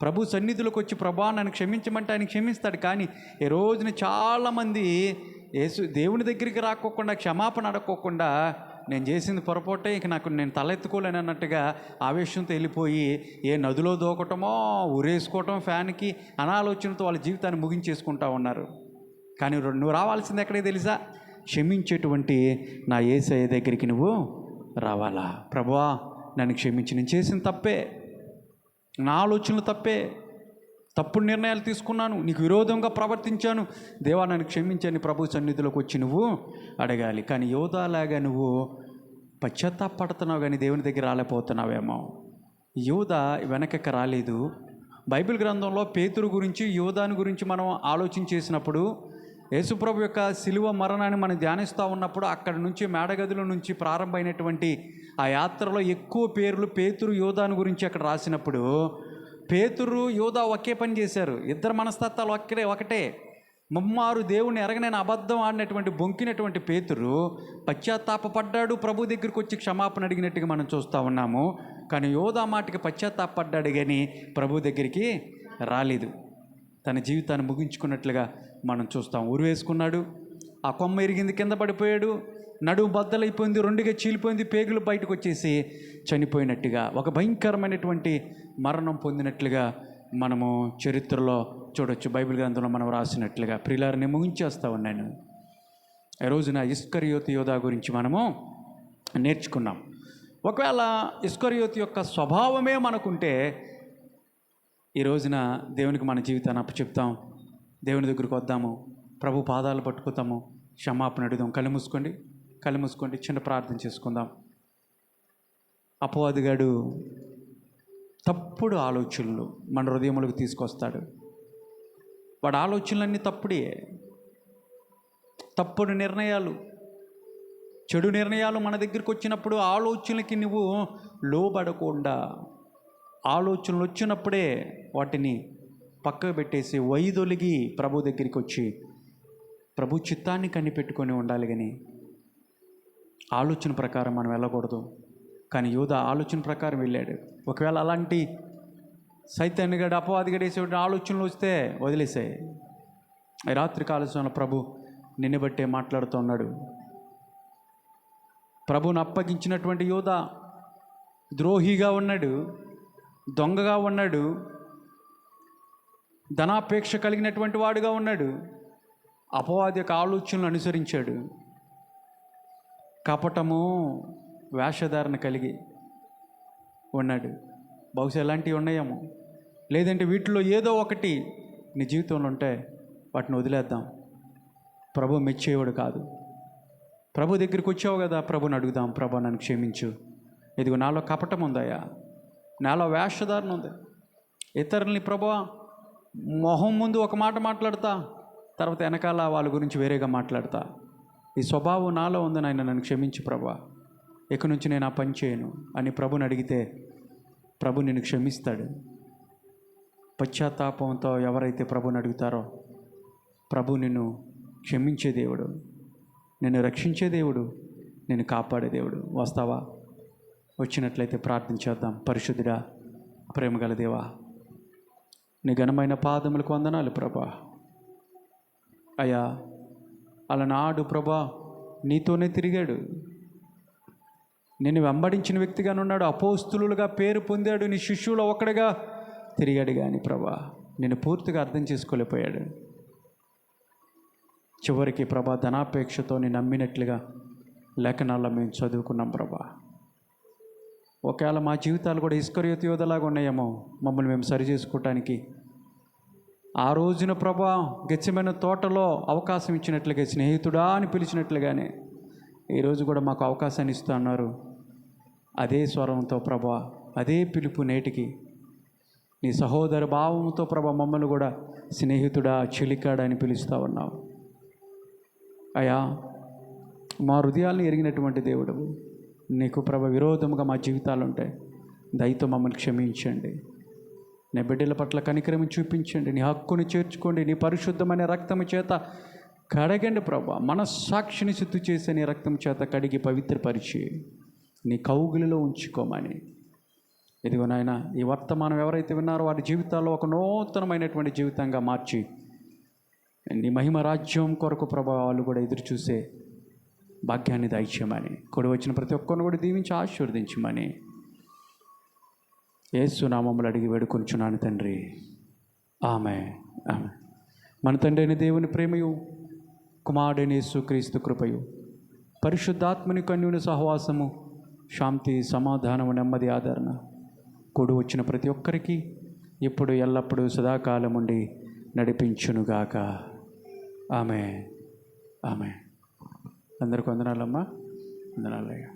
ప్రభు సన్నిధిలోకి వచ్చి ప్రభా నన్ను క్షమించమంటే ఆయన క్షమిస్తాడు. కానీ ఈ రోజున చాలామంది దేవుని దగ్గరికి రాకోకుండా, క్షమాపణ అడగకోకుండా, నేను చేసింది పొరపాటే, ఇక నేను తలెత్తుకోలేను అన్నట్టుగా ఆవేశంతో వెళ్ళిపోయి ఏ నదిలో దూకటమో, ఉరేసుకోవటం ఫ్యాన్కి అనాలోచనతో వాళ్ళ జీవితాన్ని ముగించేసుకుంటా ఉన్నారు. కానీ నువ్వు రావాల్సింది ఎక్కడే తెలుసా? క్షమించేటువంటి నా యేసయ్య దగ్గరికి నువ్వు రావాలా. ప్రభువా నన్ను క్షమించి, నేను చేసిన తప్పే, నా ఆలోచనలు తప్పే, తప్పుడు నిర్ణయాలు తీసుకున్నాను, నీకు విరోధంగా ప్రవర్తించాను, దేవా నన్ను క్షమించని ప్రభు సన్నిధిలోకి వచ్చి నువ్వు అడగాలి. కానీ యోధాలాగా నువ్వు పశ్చాత్తాపడుతున్నావు కానీ దేవుని దగ్గర రాలేకపోతున్నావేమో. యోధ వెనకకి రాలేదు. బైబిల్ గ్రంథంలో పేతురు గురించి, యోధాని గురించి మనం ఆలోచన చేసినప్పుడు, యేసుప్రభు యొక్క శిలువ మరణాన్ని మనం ధ్యానిస్తూ ఉన్నప్పుడు అక్కడి నుంచి మేడగదిలో నుంచి ప్రారంభమైనటువంటి ఆ యాత్రలో ఎక్కువ పేర్లు పేతురు, యోధాని గురించి అక్కడ రాసినప్పుడు, పేతురు యోధా ఒకే పని చేశారు. ఇద్దరు మనస్తత్వాలు ఒకటే. ముమ్మారు దేవుని ఎరగనైన అబద్ధం ఆడినటువంటి బొంకినటువంటి పేతురు పశ్చాత్తాపడ్డాడు, ప్రభు దగ్గరికి వచ్చి క్షమాపణ అడిగినట్టుగా మనం చూస్తూ ఉన్నాము. కానీ యోధా మాటికి పశ్చాత్తాపడ్డాడు కానీ ప్రభు దగ్గరికి రాలేదు. తన జీవితాన్ని ముగించుకున్నట్లుగా మనం చూస్తాం. ఉరివేసుకున్నాడు, ఆ కొమ్మ ఎరిగింది, కింద పడిపోయాడు, నడుము బద్దలైపోయింది, రెండుగా చీలిపోయింది, పేగులు బయటకు వచ్చేసి చనిపోయినట్టుగా, ఒక భయంకరమైనటువంటి మరణం పొందినట్లుగా మనము చరిత్రలో చూడొచ్చు. బైబిల్ గ్రంథంలో మనం రాసినట్లుగా. ప్రియులారిని ముగించేస్తా ఉన్నాను. ఈ రోజున ఇస్కరియోతు యోధా గురించి మనము నేర్చుకున్నాం. ఒకవేళ ఇస్కరియోతు యొక్క స్వభావమే మనకుంటే ఈ రోజున దేవునికి మన జీవితాన్ని అప్పచెప్తాం, దేవుని దగ్గరికి వద్దాము, ప్రభు పాదాలు పట్టుకుతాము, క్షమాపణ అడుగుదాం. కళ్ళు మూసుకోండి, చిన్న ప్రార్థన చేసుకుందాం. అపవాదిగాడు తప్పుడు ఆలోచనలు మన హృదయములకు తీసుకొస్తాడు. వాడి ఆలోచనలన్నీ తప్పుడే, తప్పుడు నిర్ణయాలు, చెడు నిర్ణయాలు మన దగ్గరికి వచ్చినప్పుడు ఆలోచనలకి నువ్వు లోబడకుండా, ఆలోచనలు వచ్చినప్పుడే వాటిని పక్కకు పెట్టేసి వైదొలిగి ప్రభు దగ్గరికి వచ్చి ప్రభు చిత్తాన్ని కనిపెట్టుకొని ఉండాలి. కానీ ఆలోచన ప్రకారం మనం వెళ్ళకూడదు. కానీ యోధా ఆలోచన ప్రకారం వెళ్ళాడు. ఒకవేళ అలాంటి సైతాన్నిగాడు, అపవాదిగాడు వేసే ఆలోచనలు వస్తే వదిలేసాయి. రాత్రి కాలశంలో ప్రభు నిన్ను బట్టే మాట్లాడుతున్నాడు. ప్రభుని అప్పగించినటువంటి యోధా ద్రోహిగా ఉన్నాడు, దొంగగా ఉన్నాడు, ధనాపేక్ష కలిగినటువంటి వాడుగా ఉన్నాడు, అపవాది యొక్క ఆలోచనలు అనుసరించాడు, కపటము వేషధారణ కలిగి ఉన్నాడు. బహుశా ఎలాంటివి ఉన్నాయేమో, లేదంటే వీటిలో ఏదో ఒకటి నీ జీవితంలో ఉంటే వాటిని వదిలేద్దాం. ప్రభు మెచ్చేవాడు కాదు. ప్రభు దగ్గరికి వచ్చావు కదా, ప్రభుని అడుగుదాం, ప్రభు నన్ను క్షమించు, ఇదిగో నాలో కపటం ఉందయ్యా, నాలో వేషధారణ ఉంది, ఇతరుల్ని ప్రభువా మొహం ముందు ఒక మాట మాట్లాడతా, తర్వాత వెనకాల వాళ్ళ గురించి వేరేగా మాట్లాడతా, ఈ స్వభావం నాలో ఉందని ఆయన నన్ను క్షమించు ప్రభువా, ఇక నుంచి నేను ఆ పని చేయను అని ప్రభుని అడిగితే ప్రభు నిన్ను క్షమిస్తాడు. పశ్చాత్తాపంతో ఎవరైతే ప్రభుని అడుగుతారో ప్రభు నిన్ను క్షమించే దేవుడు, నిన్ను రక్షించే దేవుడు, నిన్ను కాపాడే దేవుడు. వస్తావా? వచ్చినట్లయితే ప్రార్థన చేద్దాం. పరిశుద్ధుడా, ప్రేమగల దేవా, నీ ఘనమైన పాదములకు వందనాలు ప్రభా. అయ్యా, అలనాడు ప్రభా నీతోనే తిరిగాడు, నిన్ను వెంబడించిన వ్యక్తిగా ఉన్నాడు, అపోస్తులుగా పేరు పొందాడు, నీ శిష్యులు ఒక్కడిగా తిరిగాడు. కానీ ప్రభా నిన్ను పూర్తిగా అర్థం చేసుకోలేకపోయాడు. చివరికి ప్రభా ధనాపేక్షతో నేను నమ్మినట్లుగా లేఖనాల్లో మేము చదువుకున్నాం ప్రభా. ఒకవేళ మా జీవితాలు కూడా ఇస్కరియోతు యోధలాగా ఉన్నాయేమో, మమ్మల్ని మేము సరి చేసుకోవటానికి ఆ రోజున ప్రభా గెత్సెమనే తోటలో అవకాశం ఇచ్చినట్లుగా, స్నేహితుడా అని పిలిచినట్లుగానే ఈరోజు కూడా మాకు అవకాశాన్ని ఇస్తూ అన్నారు. అదే స్వరంతో ప్రభా, అదే పిలుపు నేటికి నీ సహోదర భావంతో ప్రభా మమ్మల్ని కూడా స్నేహితుడా, చెలికాడా అని పిలుస్తూ ఉన్నావు. అయ్యా, మా హృదయాలను ఎరిగినటువంటి దేవుడు, నీకు ప్రభ విరోధముగా మా జీవితాలు ఉంటాయి, దయతో మమ్మల్ని క్షమించండి. నీ బిడ్డల పట్ల కనికరము చూపించండి, నీ హక్కుని చేర్చుకోండి, నీ పరిశుద్ధమైన రక్తము చేత కడగండి ప్రభా. మనస్సాక్షిని శుద్ధి చేసే నీ రక్తం చేత కడిగి పవిత్రపరిచి నీ కౌగిలిలో ఉంచుకోమని. ఇదిగో నాయన, ఈ వర్తమానం ఎవరైతే విన్నారో వారి జీవితాల్లో ఒక నూతనమైనటువంటి జీవితంగా మార్చి నీ మహిమ రాజ్యం కొరకు ప్రభా వాళ్ళు కూడా ఎదురు చూసే భాగ్యాన్ని దయచేయమని, కూడి వచ్చిన ప్రతి ఒక్కరిని కూడా దీవించి ఆశీర్వదించమని యేసు నామములో అడిగి వేడుకొంచున్నాను తండ్రి. ఆమెన్. ఆమెన్. మన తండ్రి అయిన దేవుని ప్రేమయు, కుమారుడైన యేసుక్రీస్తు కృపయు, పరిశుద్ధాత్మని కన్యుని సహవాసము, శాంతి, సమాధానము, నెమ్మది, ఆదరణ కూడి వచ్చిన ప్రతి ఒక్కరికి ఇప్పుడు ఎల్లప్పుడూ సదాకాలం ఉండి నడిపించునుగాక. ఆమెన్. ఆమెన్. అందరికి వందనాలమ్మా. వందనాలయ్యా.